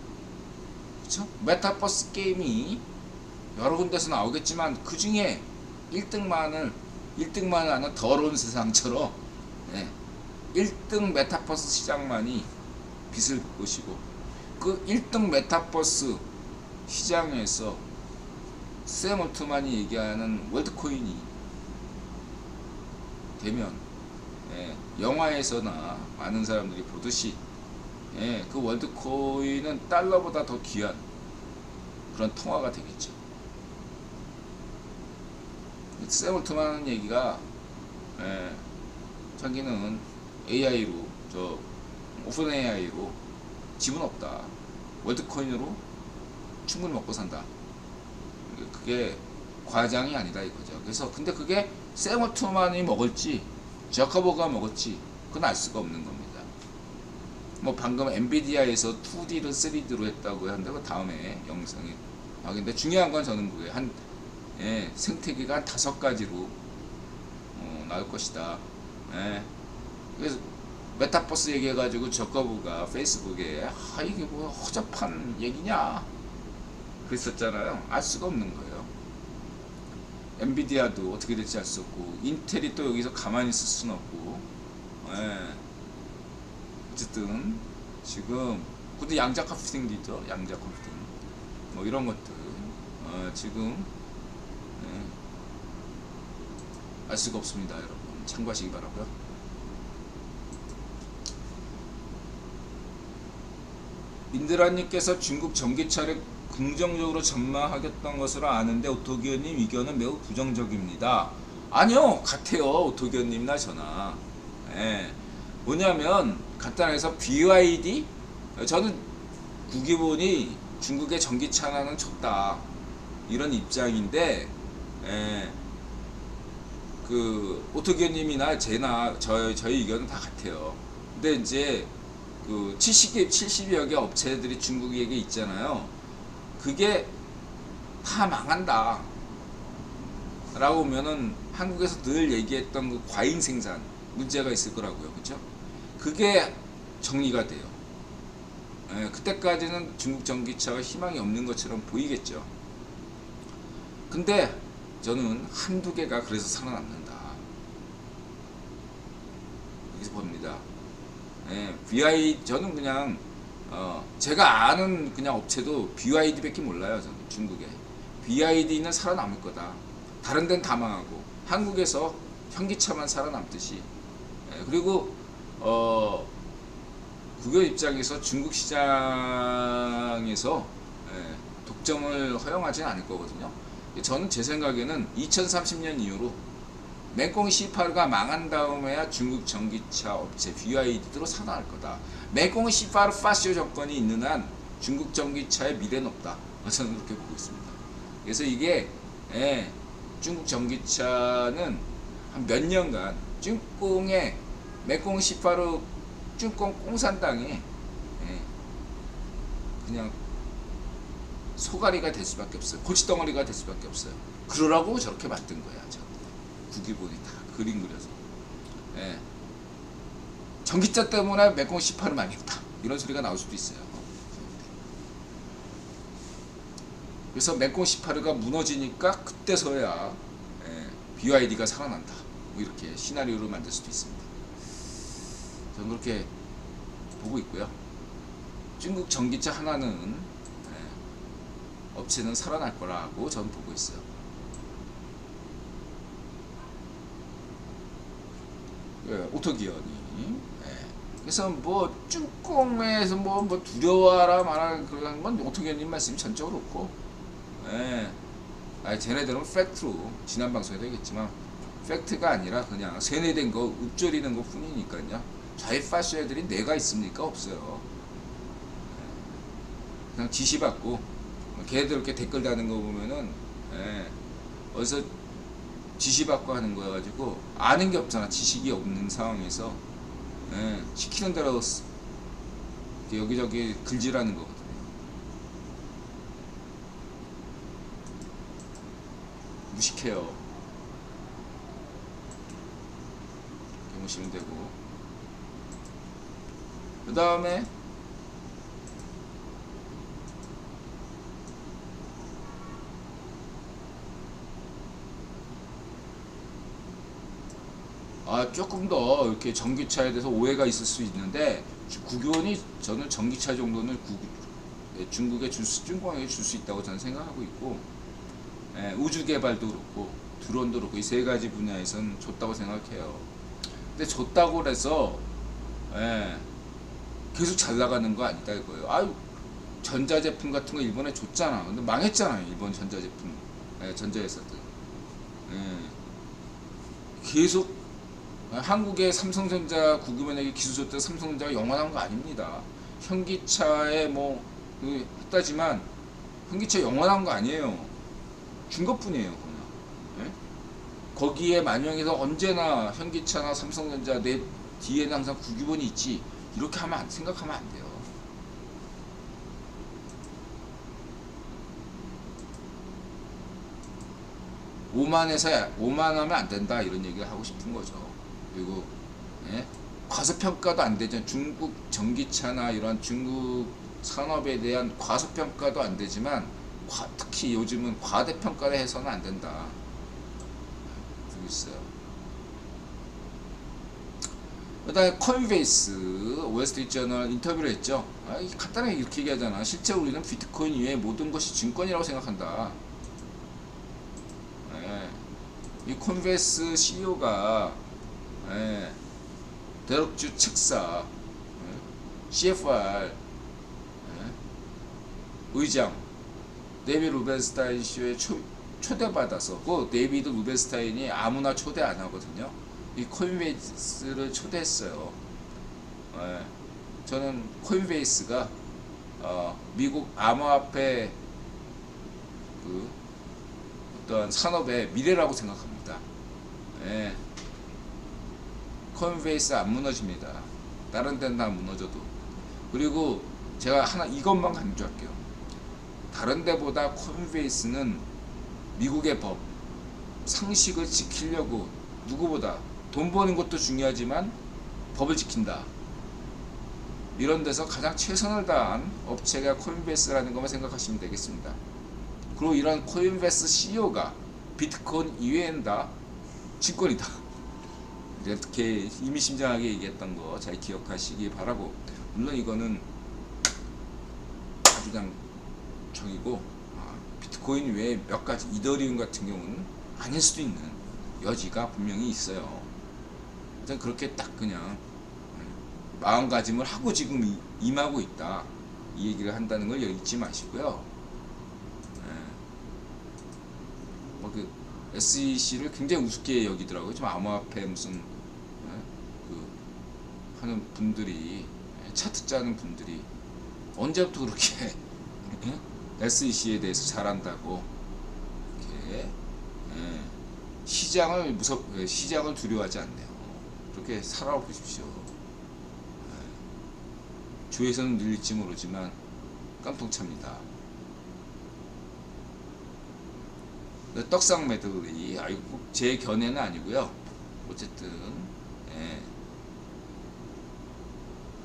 그렇죠? 메타버스 게임이 여러 군데서 나오겠지만 그 중에 1등만을 하는 더러운 세상처럼 네, 1등 메타버스 시장만이 빛을 보시고 그 1등 메타버스 시장에서 샘 올트만이 얘기하는 월드코인이 되면 예, 영화에서나 많은 사람들이 보듯이 예, 그 월드코인은 달러보다 더 귀한 그런 통화가 되겠죠. 샘 올트만 얘기가 예, 자기는 AI로 저 오픈 AI로 집은 없다. 월드코인으로 충분히 먹고 산다. 그게 과장이 아니다 이거죠. 그래서 근데 그게 샘 올트만이 먹을지 저커버가 먹을지 그건 알 수가 없는 겁니다. 뭐 방금 엔비디아에서 2D를 3D로 했다고 하는데 그 다음에 영상에 나오겠는데 중요한 건 저는 그게 한 예, 생태계가 한 5가지로 나올 것이다. 예. 그래서 메타버스 얘기해가지고 저커버가 페이스북에 이게 뭐 허접한 얘기냐 그랬었잖아요. 알 수가 없는 거예요. 엔비디아도 어떻게 될지 알 수 없고 인텔이 또 여기서 가만히 있을 수는 없고 예. 어쨌든 지금 근데 양자 컴퓨팅도 있죠. 양자 컴퓨팅 뭐 이런 것들 지금 예. 알 수가 없습니다. 여러분 참고하시기 바라고요. 인드라님께서 중국 전기차를 긍정적으로 전망하겠던 것으로 아는데 오토기어님 의견은 매우 부정적입니다. 아니요 같아요. 오토기어님이나 저나 예. 뭐냐면 간단해서 BYD 저는 국유본이 중국의 전기차 하나는 줬다 이런 입장인데, 예, 그 오토기어님이나 제나 저희 의견은 다 같아요. 근데 이제 그 70여 개 업체들이 중국에 있잖아요. 그게 다 망한다 라고 하면은 한국에서 늘 얘기했던 그 과잉 생산 문제가 있을 거라고요. 그죠? 그게 정리가 돼요. 예, 그때까지는 중국 전기차가 희망이 없는 것처럼 보이겠죠. 근데 저는 한두 개가 그래서 살아남는다 여기서 봅니다. 예, 저는 그냥 제가 아는 그냥 업체도 BYD밖에 몰라요. 저는 중국에 BYD는 살아남을 거다. 다른 데는 다 망하고 한국에서 현기차만 살아남듯이. 예, 그리고 국유 입장에서 중국 시장에서 독점을 허용하지는 않을 거거든요. 저는 제 생각에는 2030년 이후로 맹꽁 C8가 망한 다음에야 중국 전기차 업체 BYD로 살아날 거다. 맹꽁 C8 파시오 정권이 있는 한 중국 전기차의 미래는 없다. 저는 그렇게 보고 있습니다. 그래서 이게 중국 전기차는 한 몇 년간 쭈꽁의 맹꽁 C8로 쭈꽁 공산당에 그냥 소가리가 될 수밖에 없어요. 고치덩어리가 될 수밖에 없어요. 그러라고 저렇게 만든 거야. 국유본이 다 그림 그려서. 예. 전기차 때문에 맹꽁 C8을 망했다 이런 소리가 나올 수도 있어요. 그래서 맹꽁 C8가 무너지니까 그때서야 BYD가 살아난다 뭐 이렇게 시나리오를 만들 수도 있습니다. 저는 그렇게 보고 있고요. 중국 전기차 하나는 업체는 살아날 거라고 저는 보고 있어요. 오토기어니. 그래서 뭐 쭈꽁에서 뭐 두려워하라 말하는 그런 건 오토기어님 말씀이 전적으로 그렇고, 쟤네들은 팩트로 지난 방송에도 얘기했지만 팩트가 아니라 그냥 세뇌된 거 읊조리는 것 뿐이니까요. 저희 파쇼애들이 뇌가 있습니까? 없어요. 그냥 지시받고 걔들 이렇게 댓글 다는 거 보면은 어디서 지시받고 하는 거여 가지고 아는 게 없잖아. 지식이 없는 상황에서 시키는 대로 여기저기 글질하는 거거든요. 무식해요. 이렇게 보시면 되고, 그 다음에 조금 더 이렇게 전기차에 대해서 오해가 있을 수 있는데, 국유원이 저는 전기차 정도는 중국에 중공에게 줄 수 있다고 저는 생각하고 있고, 우주 개발도 그렇고 드론도 그렇고 이 세 가지 분야에서는 줬다고 생각해요. 근데 줬다고 그래서 계속 잘 나가는 거 아니다 이거예요. 전자제품 같은 거 일본에 줬잖아. 근데 망했잖아요. 일본 전자제품 전자회사들. 계속 한국의 삼성전자 국유면에게 기술 줬다 삼성전자가 영원한 거 아닙니다. 현기차에 뭐 했다지만 현기차 영원한 거 아니에요. 준 것뿐이에요. 그냥. 거기에 만약에서 언제나 현기차나 삼성전자 내 뒤에는 항상 국유본이 있지 이렇게 생각하면 안 돼요. 오만하면 안 된다 이런 얘기를 하고 싶은 거죠. 그리고 과소평가도 안 되죠. 중국 전기차나 이런 중국 산업에 대한 과소평가도 안 되지만 특히 요즘은 과대평가를 해서는 안 된다. 그러고 있어요. 그 다음에 코인베이스 월스트리트저널 인터뷰를 했죠. 간단하게 이렇게 얘기하잖아. 실제 우리는 비트코인 이외의 모든 것이 증권이라고 생각한다. 이 코인베이스 CEO가 대륙주 측사 CFR 의장 데이비 루벤스타인 씨의 초대받아서, 그 데이비드 루벤스타인이 아무나 초대 안 하거든요. 이 코인베이스를 초대했어요. 저는 코인베이스가 미국 암호화폐 그 어떤 산업의 미래라고 생각합니다. 예. 코인베이스 안 무너집니다. 다른 데는 다 무너져도. 그리고 제가 하나 이것만 강조할게요. 다른 데보다 코인베이스는 미국의 법, 상식을 지키려고 누구보다 돈 버는 것도 중요하지만 법을 지킨다. 이런 데서 가장 최선을 다한 업체가 코인베이스라는 것만 생각하시면 되겠습니다. 그리고 이런 코인베이스 CEO가 비트코인 이외엔 다 증권이다. 이렇게 의미심장하게 얘기했던 거 잘 기억하시기 바라고, 물론 이거는 아주 그냥 정이고 비트코인 외에 몇 가지 이더리움 같은 경우는 아닐 수도 있는 여지가 분명히 있어요. 일단 그렇게 딱 그냥 마음가짐을 하고 지금 임하고 있다, 이 얘기를 한다는 걸 잊지 마시고요. 그 SEC를 굉장히 우습게 여기더라고요. 좀 암호화폐 무슨 그 하는 분들이, 차트 짜는 분들이 언제부터 그렇게 SEC에 대해서 잘한다고 이렇게 시장을 두려워하지 않네요. 그렇게 살아보십시오. 주에서는 늘릴지 모르지만 깜통찹니다. 떡상 매들이 제 견해는 아니고요. 어쨌든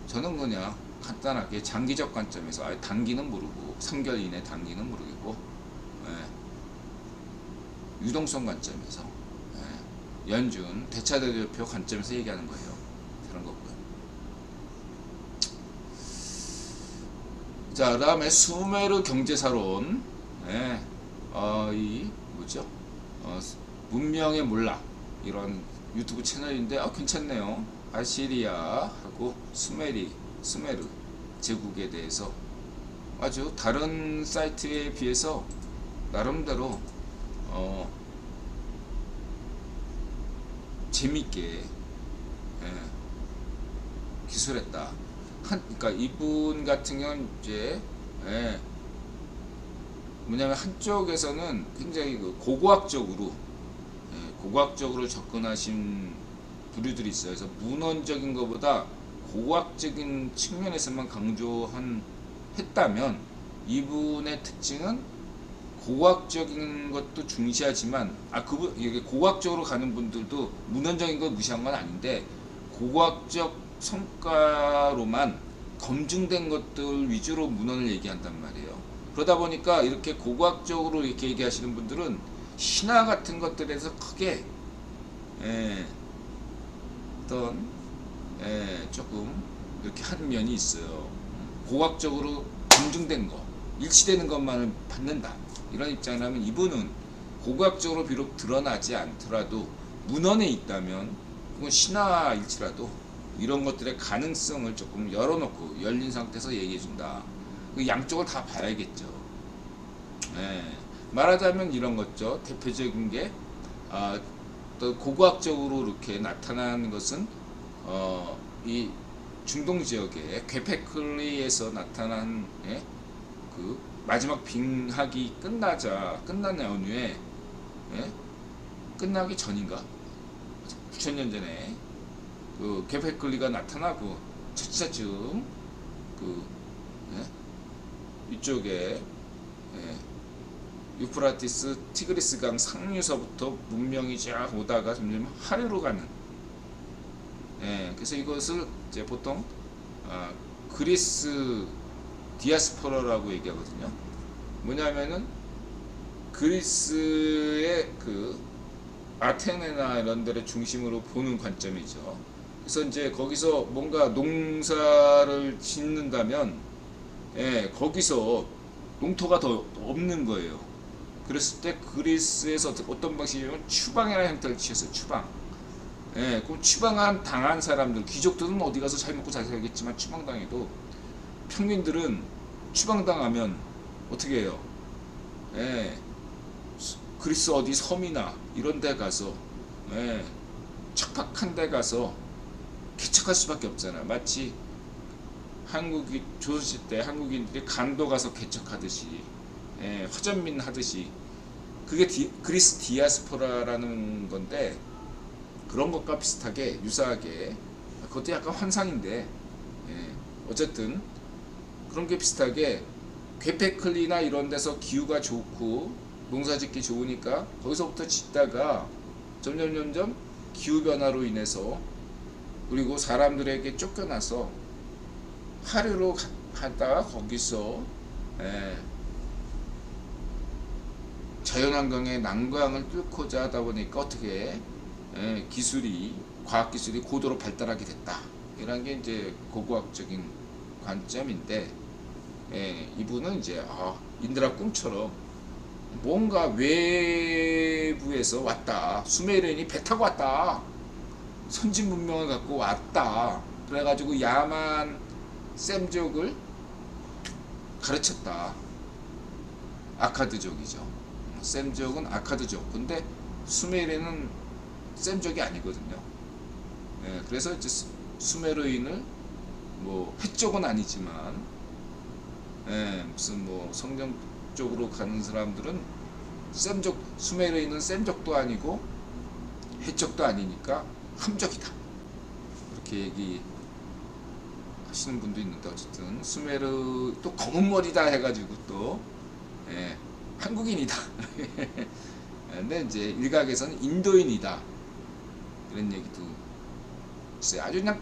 저는 그냥 간단하게 장기적 관점에서, 단기는 모르고 3개월 이내 단기는 모르겠고 유동성 관점에서 연준 대차대조표 관점에서 얘기하는 거예요. 그런 거고요. 자, 그 다음에 수메르 경제사론, 이 뭐죠? 문명의 몰락, 이런 유튜브 채널인데 괜찮네요. 아시리아하고 수메르 제국에 대해서 아주 다른 사이트에 비해서 나름대로 재밌게 기술했다. 그러니까 이분 같은 경우는 이제 뭐냐면 한쪽에서는 굉장히 고고학적으로 접근하신 부류들이 있어요. 그래서 문헌적인 것보다 고고학적인 측면에서만 했다면, 이분의 특징은 고고학적인 것도 중시하지만 그분 이게 고고학적으로 가는 분들도 문헌적인 거 무시한 건 아닌데, 고고학적 성과로만 검증된 것들 위주로 문헌을 얘기한단 말이에요. 그러다 보니까 이렇게 고고학적으로 이렇게 얘기하시는 분들은 신화 같은 것들에 대해서 크게 조금 이렇게 하는 면이 있어요. 고고학적으로 검증된 거, 일치되는 것만을 받는다, 이런 입장이라면, 이분은 고고학적으로 비록 드러나지 않더라도 문헌에 있다면, 그건 신화일지라도 이런 것들의 가능성을 조금 열어놓고 열린 상태에서 얘기해준다. 양쪽을 다 봐야겠죠. 말하자면 이런 거죠. 대표적인 게 또 고고학적으로 이렇게 나타나는 것은 이 중동 지역의 괴페클리에서 나타난 그 마지막 빙하기 끝난 연휴에 끝나기 전인가 9,000년 전에 그 괴페클리가 나타나고 차츰 이쪽에 유프라티스 티그리스강 상류서부터 문명이 쫙 오다가 점점 하류로 가는, 그래서 이것을 이제 보통 그리스 디아스포라라고 얘기하거든요. 뭐냐면은 그리스의 그 아테네나 이런 데를 중심으로 보는 관점이죠. 그래서 이제 거기서 뭔가 농사를 짓는다면 거기서 농토가 더 없는 거예요. 그랬을 때 그리스에서 어떤 방식이냐면 추방이라는 형태를 취했어요. 추방. 그 추방한 당한 사람들, 귀족들은 어디 가서 잘 먹고 잘 살겠지만 추방당해도 평민들은 추방당하면 어떻게 해요? 그리스 어디 섬이나 이런 데 가서 척박한 데 가서 개척할 수밖에 없잖아요. 마치 한국이 조선시대 한국인들이 간도 가서 개척하듯이 화전민 하듯이 그게 그리스 디아스포라라는 건데 그런 것과 비슷하게 유사하게 그것도 약간 환상인데 어쨌든 그런 게 비슷하게 괴페클리나 이런 데서 기후가 좋고 농사짓기 좋으니까 거기서부터 짓다가 점점 기후변화로 인해서 그리고 사람들에게 쫓겨나서 하류로 갔다가 거기서 자연환경의 난강을 뚫고자 하다 보니까 어떻게 과학기술이 고도로 발달하게 됐다. 이런 게 이제 고고학적인 관점인데 이분은 이제 인드라 꿈처럼 뭔가 외부에서 왔다. 수메르인이 배 타고 왔다. 선진 문명을 갖고 왔다. 그래가지고 야만 셈족을 가르쳤다. 아카드족이죠. 셈족은 아카드족. 근데 수메르인은 셈족이 아니거든요. 그래서 이제 수메르인을 뭐 해쪽은 아니지만 무슨 뭐 성경 쪽으로 가는 사람들은 셈족 수메르인은 셈족도 아니고 해족도 아니니까 함족이다. 그렇게 얘기하시는 분도 있는데 어쨌든 수메르 또 검은 머리다 해가지고 또 한국인이다. 근데 이제 일각에서는 인도인이다. 이런 얘기도 있어요. 아주 그냥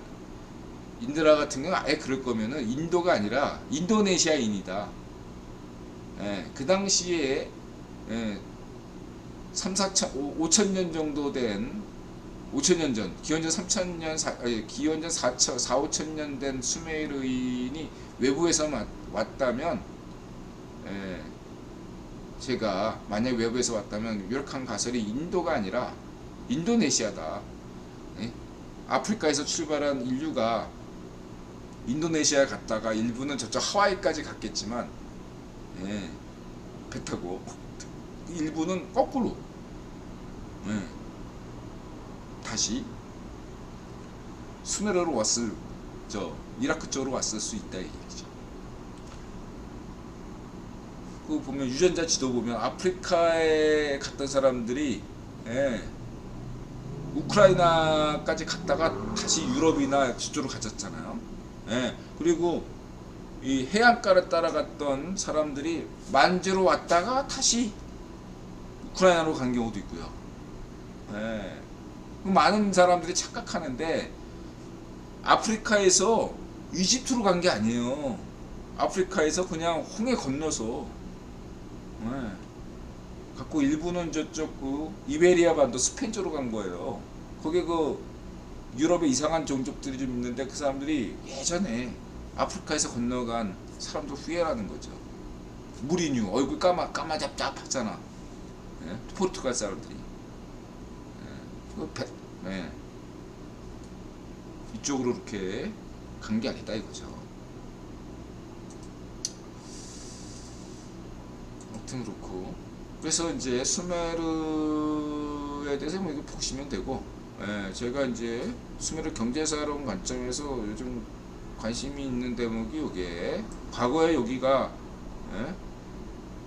인드라 같은 경우는 아예 그럴 거면은 인도가 아니라 인도네시아인이다. 그 당시에 5천년 정도 된 5천년 전 기원전 3천년 기원전 5천년 된 수메르인이 외부에서 왔다면 제가 만약 외부에서 왔다면 유력한 가설이 인도가 아니라 인도네시아다. 아프리카에서 출발한 인류가 인도네시아에 갔다가 일부는 저쪽 하와이까지 갔겠지만 배 타고 일부는 거꾸로 다시 수메르로 이라크 쪽으로 왔을 수 있다 이 얘기죠. 그 보면 유전자 지도 보면 아프리카에 갔던 사람들이 우크라이나까지 갔다가 다시 유럽이나 저쪽으로 갔었잖아요. 그리고 이 해안가를 따라갔던 사람들이 만주로 왔다가 다시 우크라이나로 간 경우도 있고요. 많은 사람들이 착각하는데 아프리카에서 이집트로 간 게 아니에요. 아프리카에서 그냥 홍해 건너서 갖고 일부는 저쪽 그 이베리아 반도 스페인 쪽으로 간 거예요. 거기 그 유럽에 이상한 종족들이 좀 있는데 그 사람들이 예전에 아프리카에서 건너간 사람들 후예라는 거죠. 무리뉴 얼굴 까마잡잡하잖아. 포르투갈 사람들이 이쪽으로 이렇게 간 게 아니다 이거죠. 아무튼 그렇고 그래서 이제 수메르에 대해서 뭐 이거 보시면 되고 제가 이제 수메르 경제사론 관점에서 요즘 관심이 있는 대목이 요게 과거에 여기가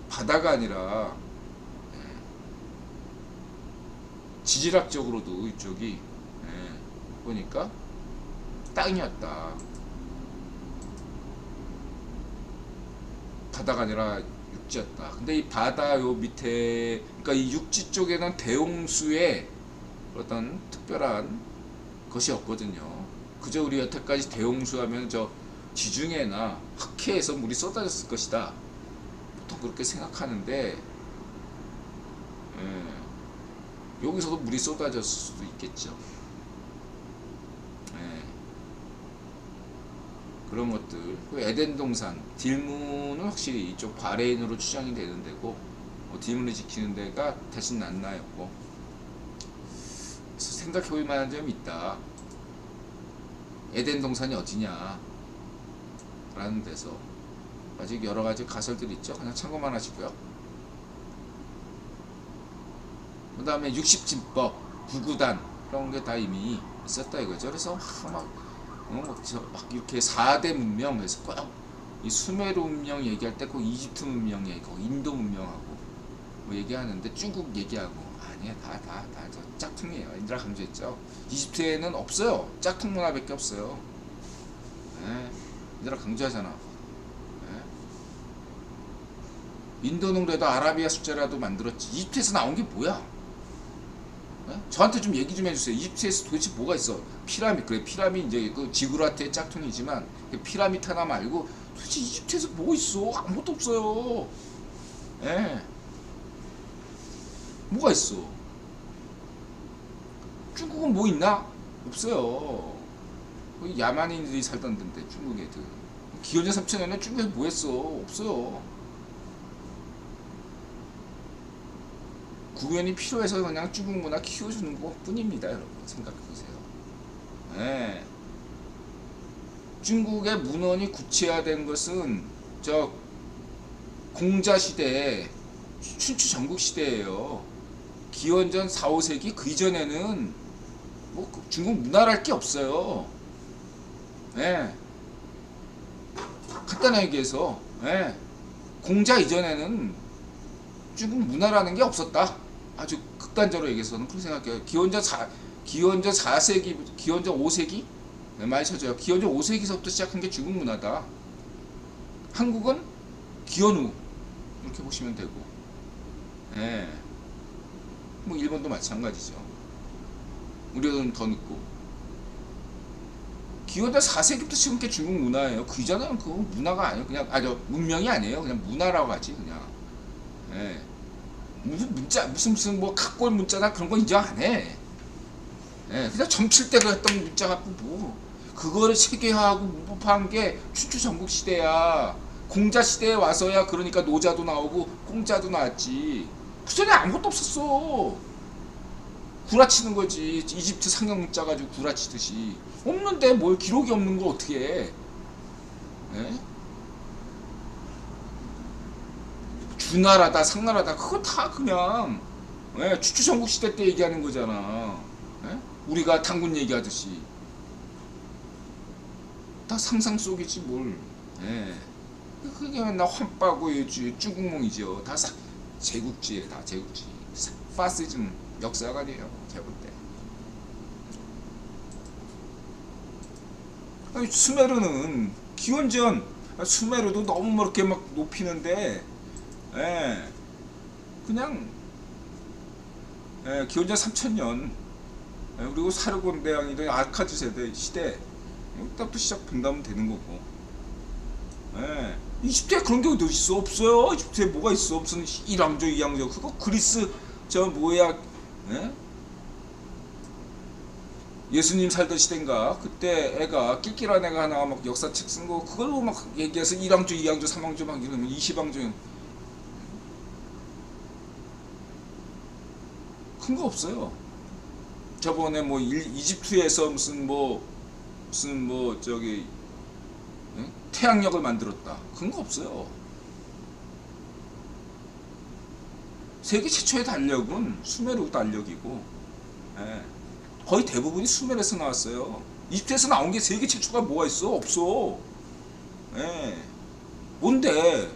바다가 아니라 지질학적으로도 이쪽이 보니까 땅이었다. 바다가 아니라 육지였다. 근데 이 바다 요 밑에 그러니까 이 육지 쪽에는 대홍수의 어떤 특별한 것이 없거든요. 그저 우리 여태까지 대홍수 하면 저 지중해나 흑해에서 물이 쏟아졌을 것이다. 보통 그렇게 생각하는데 여기서도 물이 쏟아졌을 수도 있겠죠. 그런 것들. 에덴 동산, 딜문은 확실히 이쪽 바레인으로 추정이 되는 데고, 딜문을 지키는 데가 대신 난나였고, 생각해 볼 만한 점이 있다. 에덴 동산이 어디냐? 라는 데서. 아직 여러 가지 가설들이 있죠. 그냥 참고만 하시고요. 그 다음에 60진법, 구구단, 그런 게 다 이미 있었다 이거죠. 그래서 막 막 이렇게 4대 문명에서 꼭 이 수메르 문명 얘기할 때 꼭 이집트 문명 얘기하고 인도 문명하고 뭐 얘기하는데 중국 얘기하고 아니야, 다 저 짝퉁이에요. 인드라 강조했죠. 이집트에는 없어요. 짝퉁 문화밖에 없어요. 예, 인드라 강조하잖아. 예? 인도는 그래도 아라비아 숫자라도 만들었지. 이집트에서 나온 게 뭐야? 예? 저한테 좀 얘기 좀 해주세요. 이집트에서 도대체 뭐가 있어? 피라미드, 그래, 피라미드 이제 그 지구라트의 짝퉁이지만 그 피라미드 하나 말고 도대체 이집트에서 뭐 있어? 아무것도 없어요. 예. 뭐가 있어? 중국은 뭐 있나? 없어요. 거기 야만인들이 살던 데인데, 중국 애들. 기원전 3,000년에 중국에 뭐 했어? 없어요. 구현이 필요해서 그냥 중국 문화 키워주는 것 뿐입니다, 여러분. 생각해보세요. 예. 중국의 문헌이 구체화된 것은 저 공자 시대, 춘추 전국 시대예요. 기원전 4, 5세기 그 이전에는 뭐 중국 문화랄 게 없어요. 예. 간단하게 얘기해서 예. 공자 이전에는 중국 문화라는 게 없었다. 아주 극단적으로 얘기해서는 그렇게 생각해요. 기원전 4세기, 기원전 5세기? 네, 많이 쳐져요. 기원전 5세기서부터 시작한 게 중국 문화다. 한국은 기원 후 이렇게 보시면 되고, 예. 뭐 일본도 마찬가지죠. 우리는 더 늦고. 기원전 4세기부터 지금 게 중국 문화예요. 그 이전에는 그거 문화가 아니에요. 그냥 문명이 아니에요. 그냥 문화라고 하지 그냥. 예. 무슨 문자, 무슨 뭐 각골 문자나 그런 거 인정 안 해. 예. 그냥 점칠 때 했던 문자 갖고 뭐 그거를 체계화하고 문법화한 게 춘추 전국 시대야. 공자 시대에 와서야 그러니까 노자도 나오고 공자도 나왔지. 그 전에 아무것도 없었어. 구라치는 거지. 이집트 상형 문자 가지고 구라치듯이. 없는데 뭘 기록이 없는 걸 어떻게 해. 예? 주나라다 상나라다 그거 다 그냥 예, 추추전국 시대 때 얘기하는 거잖아. 예? 우리가 당군 얘기하듯이 다 상상 속이지 뭘. 예. 그게 맨날 환빠고 쭈국몽이죠. 다 제국지에 다 제국지. 파시즘 역사관이에요. 제가 볼 때. 아니, 수메르는 기원전 수메르도 너무 그렇게 막 높이는데 예, 그냥 예, 기원전 3000년 예, 그리고 사르곤 대왕이든 아카드 세대 시대 여기부터 시작된다면 되는 거고. 예, 이집트에 그런 게 어디 있어? 없어요. 이집트에 뭐가 있어? 무슨 1왕조 2왕조 그거 그리스 저 뭐야. 예? 예수님 살던 시대인가 그때 애가 낄낄한 애가 하나 막 역사책 쓴 거 그걸로 막 얘기해서 1왕조 2왕조 3왕조 막 이러면 20왕조 큰 거 없어요. 저번에 뭐 이집트에서 무슨 뭐 저기 예? 태양력을 만들었다 그런 거 없어요. 세계 최초의 달력은 수메르 달력이고 예. 거의 대부분이 수메르에서 나왔어요. 이집트에서 나온 게 세계 최초가 뭐가 있어? 없어. 예. 뭔데?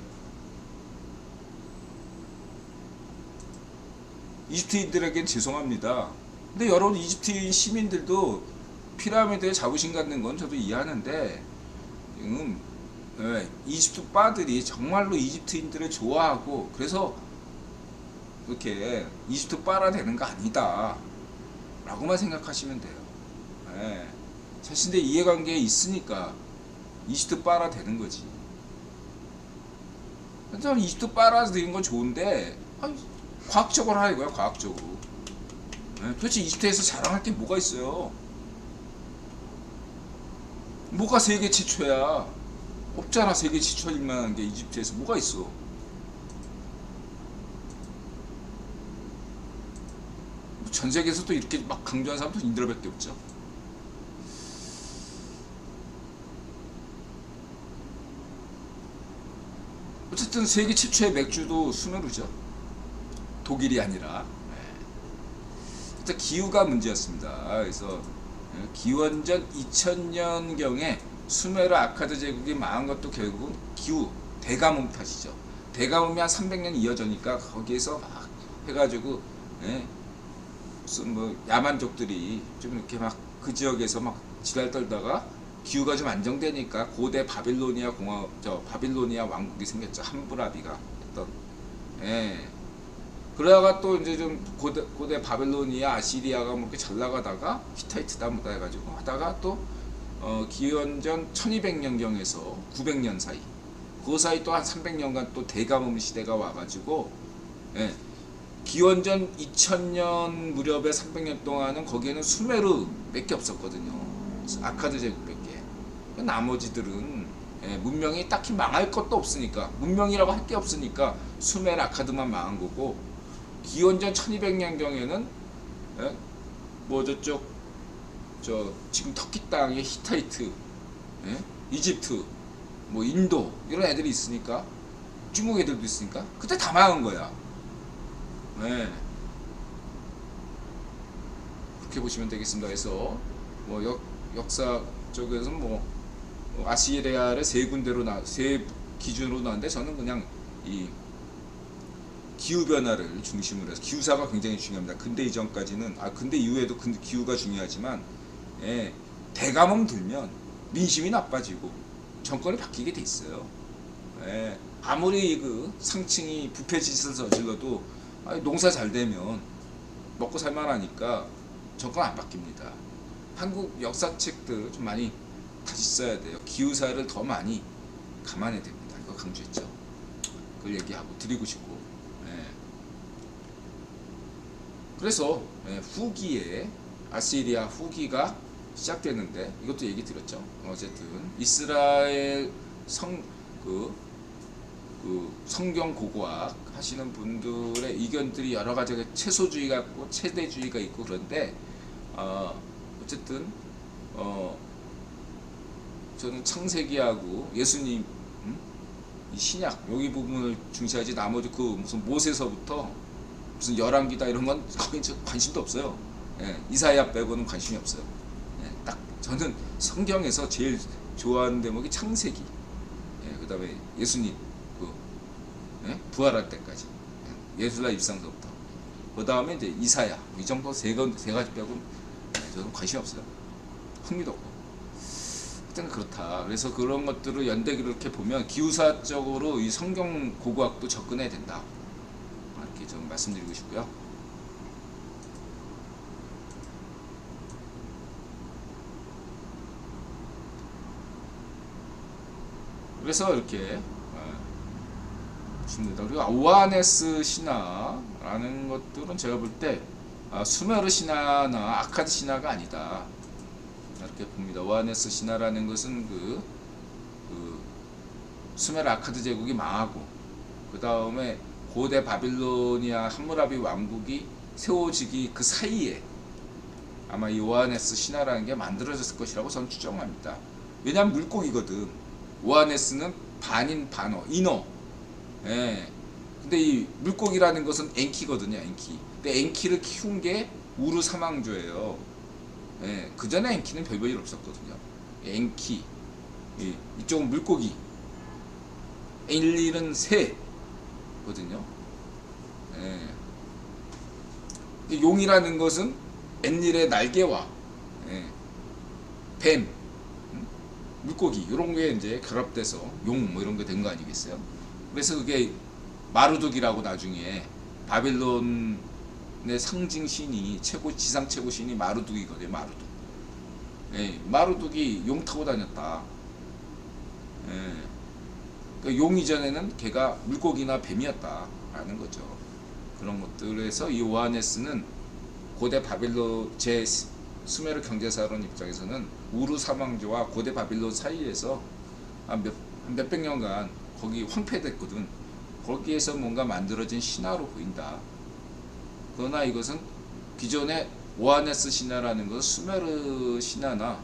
이집트인들에겐 죄송합니다. 근데 여러분 이집트인 시민들도 피라미드에 자부심 갖는 건 저도 이해하는데 예, 이집트 바들이 정말로 이집트인들을 좋아하고 그래서 이렇게 이집트 바라 되는 거 아니다 라고만 생각하시면 돼요. 예. 자신의 이해관계에 있으니까 이집트 바라 되는 거지. 저는 이집트 바라 되는 건 좋은데 과학적으로 하는 거야. 과학적으로. 예. 도대체 이집트에서 자랑할 게 뭐가 있어요? 뭐가 세계 최초야? 없잖아. 세계 최초일 만한 게 이집트에서 뭐가 있어? 전 세계에서도 이렇게 막 강조한 사람도 인도밖에 없죠. 어쨌든 세계 최초의 맥주도 수메르죠. 독일이 아니라. 네. 기후가 문제였습니다. 그래서 기원전 2000년경에 수메르 아카드 제국이 망한 것도 결국 기후 대가뭄 탓이죠. 대가뭄이 한 300년 이어져니까 거기에서 막 해가지고 무슨 뭐 야만족들이 좀 이렇게 막 그 지역에서 막 지랄 떨다가 기후가 좀 안정되니까 고대 바빌로니아 바빌로니아 왕국이 생겼죠. 함무라비가 했던. 그러다가 또 이제 좀 고대 바빌로니아 아시리아가 뭐 이렇게 잘 나가다가 히타이트다 뭐다 해가지고 하다가 또 기원전 1200년경에서 900년 사이 그 사이 또 한 300년간 또 대가뭄 시대가 와가지고 기원전 2000년 무렵에 300년 동안은 거기에는 수메르 밖에 없었거든요. 아카드 제국밖에. 나머지들은 문명이 딱히 망할 것도 없으니까 문명이라고 할 게 없으니까 수메르 아카드만 망한 거고 기원전 1200년경에는 뭐 저쪽 지금 터키 땅에 히타이트, 이집트, 뭐 인도 이런 애들이 있으니까 중국 애들도 있으니까 그때 다 망한 거야. 그렇게 보시면 되겠습니다. 그래서 뭐 역사 쪽에서 뭐 아시리아를 세 기준으로 나는데 저는 그냥 이 기후 변화를 중심으로 해서 기후사가 굉장히 중요합니다. 근대 이전까지는 근대 이후에도 기후가 중요하지만 대가뭄 들면 민심이 나빠지고 정권이 바뀌게 돼 있어요. 아무리 그 상층이 부패 짓을 저질러도 농사 잘 되면 먹고 살만하니까 정권 안 바뀝니다. 한국 역사책들 좀 많이 다시 써야 돼요. 기후사를 더 많이 감안해야 됩니다. 이거 강조했죠. 그걸 얘기하고 드리고 싶고. 그래서 후기에 아시리아 후기가 시작되는데 이것도 얘기 드렸죠. 어쨌든 이스라엘 성경 고고학 하시는 분들의 의견들이 여러 가지 채소주의가 있고 최대주의가 있고 그런데 어쨌든 저는 창세기하고 예수님 이 신약 여기 부분을 중시하지 나머지 그 무슨 모세서부터 무슨 열왕기다 이런 건 거기 관심도 없어요. 이사야 빼고는 관심이 없어요. 딱 저는 성경에서 제일 좋아하는 대목이 창세기. 그 다음에 예수님 부활할 때까지 예술라 입상서부터 그 다음에 이제 이사야 이 정도 세 가지 빼고는 저는 관심이 없어요. 흥미도 없고. 일단 그렇다. 그래서 그런 것들을 연대기로 이렇게 보면 기후사적으로 이 성경 고고학도 접근해야 된다. 이렇게 좀 말씀드리고 싶고요. 그래서 이렇게 보십니다. 그리고 오아네스 신화라는 것들은 제가 볼 때 수메르 신화나 아카드 신화가 아니다. 이렇게 봅니다. 오아네스 신화라는 것은 그 수메르 아카드 제국이 망하고 그 다음에 고대 바빌로니아 함무라비 왕국이 세워지기 그 사이에 아마 이 오아네스 신화라는 게 만들어졌을 것이라고 저는 추정합니다. 왜냐하면 물고기거든. 오아네스는 반인 반어, 인어. 근데 이 물고기라는 것은 엔키거든요, 엔키. 근데 엔키를 키운 게 우르 사망조예요. 그 전에 엔키는 별 볼 일 없었거든요. 엔키. 이쪽은 물고기. 엔릴은 새거든요. 용이라는 것은 엔릴의 날개와 뱀, 물고기 이런 게 이제 결합돼서 용 뭐 이런 게 된 거 아니겠어요? 그래서 그게 마루둑이라고 나중에 바빌론의 상징 신이 지상 최고 신이 마루둑이거든요. 마루둑. 마루둑이 용 타고 다녔다. 그러니까 용 이전에는 걔가 물고기나 뱀이었다라는 거죠. 그런 것들에서 이 오아네스는 고대 바빌론 수메르 경제사론 입장에서는 우르 사망조와 고대 바빌론 사이에서 한 몇백 년간 거기 황폐됐거든. 거기에서 뭔가 만들어진 신화로 보인다. 그러나 이것은 기존의 오아네스 신화라는 것은 수메르 신화나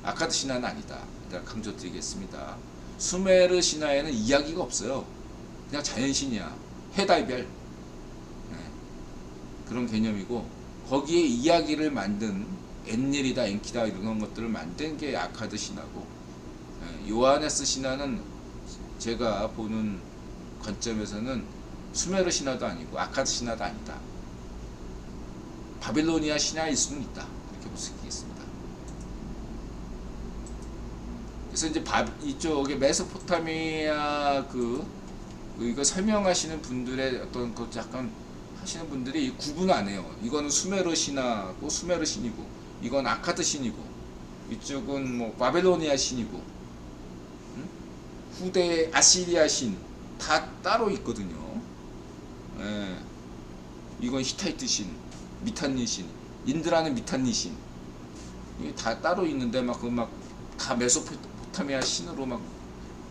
아카드 신화는 아니다. 일단 강조드리겠습니다. 수메르 신화에는 이야기가 없어요. 그냥 자연신이야. 해달별 그런 개념이고 거기에 이야기를 만든 엔닐이다 엔키다 이런 것들을 만든 게 아카드 신화고, 요하네스 신화는 제가 보는 관점에서는 수메르 신화도 아니고 아카드 신화도 아니다. 바빌로니아 신화일 수는 있다. 이렇게 볼 수 있겠습니다. 그래서 이제 이쪽에 메소포타미아 이거 설명하시는 분들의 어떤 그 약간 하시는 분들이 구분 안 해요. 이거는 수메르 신화고 수메르 신이고, 이건 아카드 신이고, 이쪽은 뭐 바빌로니아 신이고, 후대 아시리아 신 다 따로 있거든요. 예. 이건 히타이트 신, 미탄니 신, 인드라는 미탄니 신, 이게 다 따로 있는데 막 다 메소포타미아 신으로 막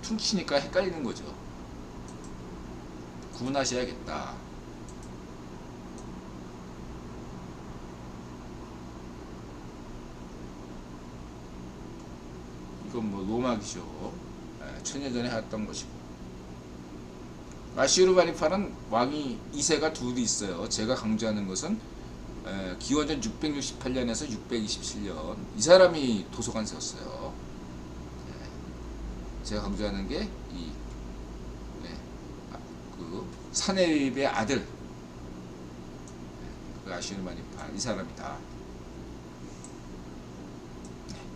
퉁치니까 헷갈리는 거죠. 구분하셔야겠다. 이건 뭐 로마기죠. 천년전에 했던 것이고, 아슈르바니파는 왕이 2세가 둘이 있어요. 제가 강조하는 것은 기원전 668년에서 627년 이 사람이 도서관세였어요. 제가 강조하는 게 그 사네립의 아들, 그 아슈르바니파 이 사람이다.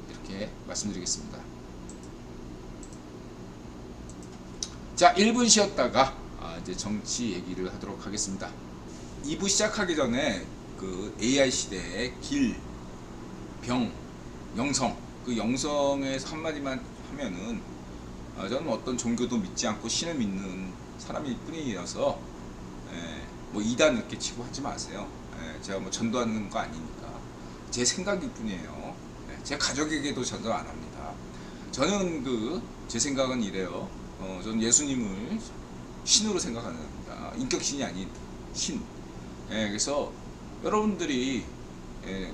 이렇게 말씀드리겠습니다. 자, 1분 쉬었다가 이제 정치 얘기를 하도록 하겠습니다. 2부 시작하기 전에 그 AI 시대의 길, 병, 영성, 그 영성에서 한마디만 하면은 저는 어떤 종교도 믿지 않고 신을 믿는 사람일 뿐이어서 뭐 이단 이렇게 치고 하지 마세요. 제가 뭐 전도하는 거 아니니까 제 생각일 뿐이에요. 제 가족에게도 전도 안 합니다. 저는 제 생각은 이래요. 저는 예수님을 신으로 생각합니다. 인격신이 아닌 신. 그래서 여러분들이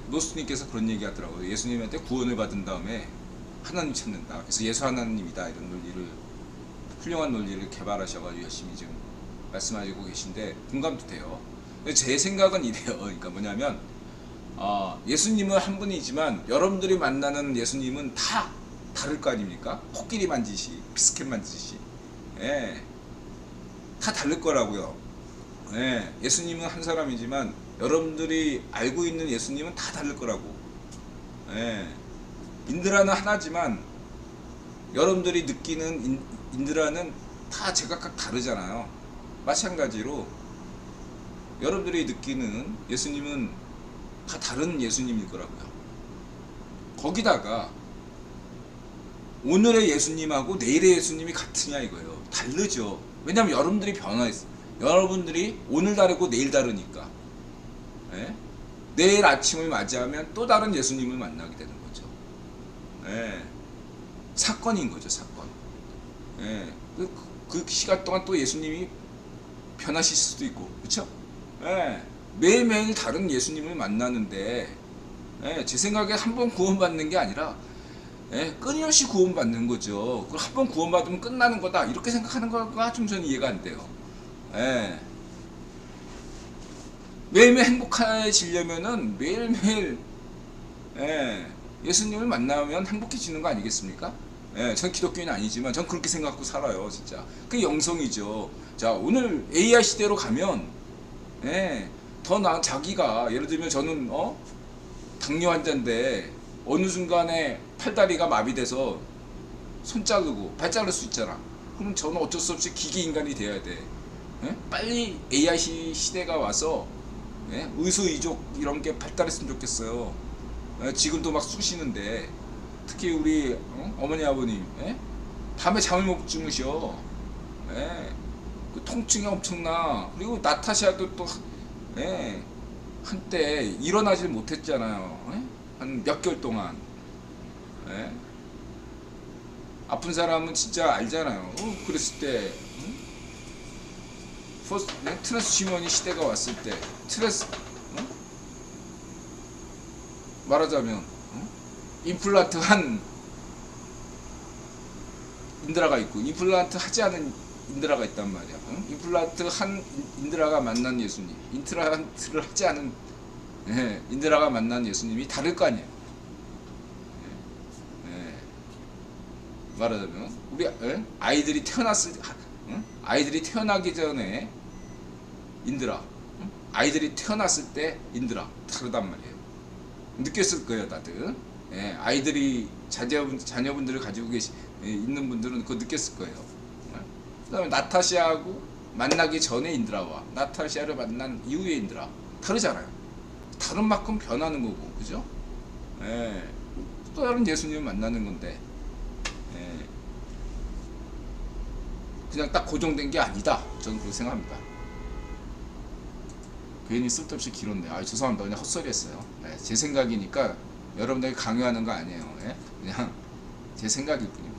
노스님께서 그런 얘기 하더라고요. 예수님한테 구원을 받은 다음에 하나님 찾는다. 그래서 예수 하나님이다. 이런 논리를, 훌륭한 논리를 개발하셔가지고 열심히 지금 말씀하시고 계신데 공감도 돼요. 제 생각은 이래요. 그러니까 뭐냐면 예수님은 한 분이지만 여러분들이 만나는 예수님은 다 다를 거 아닙니까? 코끼리 만지시, 비스켓 만지시, 다 다를 거라고요. 예수님은 한 사람이지만 여러분들이 알고 있는 예수님은 다 다를 거라고. 인드라는 하나지만 여러분들이 느끼는 인드라는 다 제각각 다르잖아요. 마찬가지로 여러분들이 느끼는 예수님은 다 다른 예수님일 거라고요. 거기다가 오늘의 예수님하고 내일의 예수님이 같으냐 이거예요. 다르죠. 왜냐하면 여러분들이 변화했어요. 여러분들이 오늘 다르고 내일 다르니까. 내일 아침을 맞이하면 또 다른 예수님을 만나게 되는 거죠. 사건인 거죠, 사건. 그 시간 동안 또 예수님이 변하실 수도 있고, 그렇죠? 매일매일 다른 예수님을 만나는데, 제 생각에 한 번 구원받는 게 아니라 끊임없이 구원받는 거죠. 한 번 구원받으면 끝나는 거다 이렇게 생각하는 거가 좀 저는 이해가 안 돼요. 매일매일 행복해지려면은 매일매일 예수님을 만나면 행복해지는 거 아니겠습니까? 전 기독교인은 아니지만 전 그렇게 생각하고 살아요. 진짜 그게 영성이죠. 자, 오늘 AI 시대로 가면 더 자기가 예를 들면 저는 당뇨 환자인데 어느 순간에 팔다리가 마비돼서 손 자르고 발 자를 수 있잖아. 그럼 저는 어쩔 수 없이 기계 인간이 돼야 돼. 빨리 AI 시대가 와서 의소이족 이런 게 발달했으면 좋겠어요. 지금도 막 쑤시는데 특히 우리 어머니 아버님 밤에 잠을 못 주무셔. 그 통증이 엄청나. 그리고 나타샤도 또 한때 일어나질 못했잖아요. 한 몇 개월 동안. 아픈 사람은 진짜 알잖아요. 그랬을 때 트랜스휴머니 시대가 왔을 때 말하자면 임플란트 한 인드라가 있고 임플란트 하지 않은 인드라가 있단 말이야. 임플란트 한 인드라가 만난 예수님, 임플란트를 하지 않은 인드라가 만난 예수님이 다를 거 아니에요. 말하자면 우리 아이들이 태어났을 아이들이 태어나기 전에 인드라, 아이들이 태어났을 때 인드라 다르단 말이에요. 느꼈을 거예요, 다들. 예, 아이들이 자녀분들을 가지고 있는 분들은 그거 느꼈을 거예요. 그다음에 나타샤하고 만나기 전에 인드라와 나타샤를 만난 이후의 인드라 다르잖아요. 다른 만큼 변하는 거고, 그죠? 예, 또 다른 예수님을 만나는 건데, 예, 그냥 딱 고정된 게 아니다. 저는 그렇게 생각합니다. 괜히 쓸데없이 길었네. 아, 죄송합니다. 그냥 헛소리했어요. 예, 제 생각이니까 여러분들이 강요하는 거 아니에요. 예? 그냥 제 생각일 뿐입니다.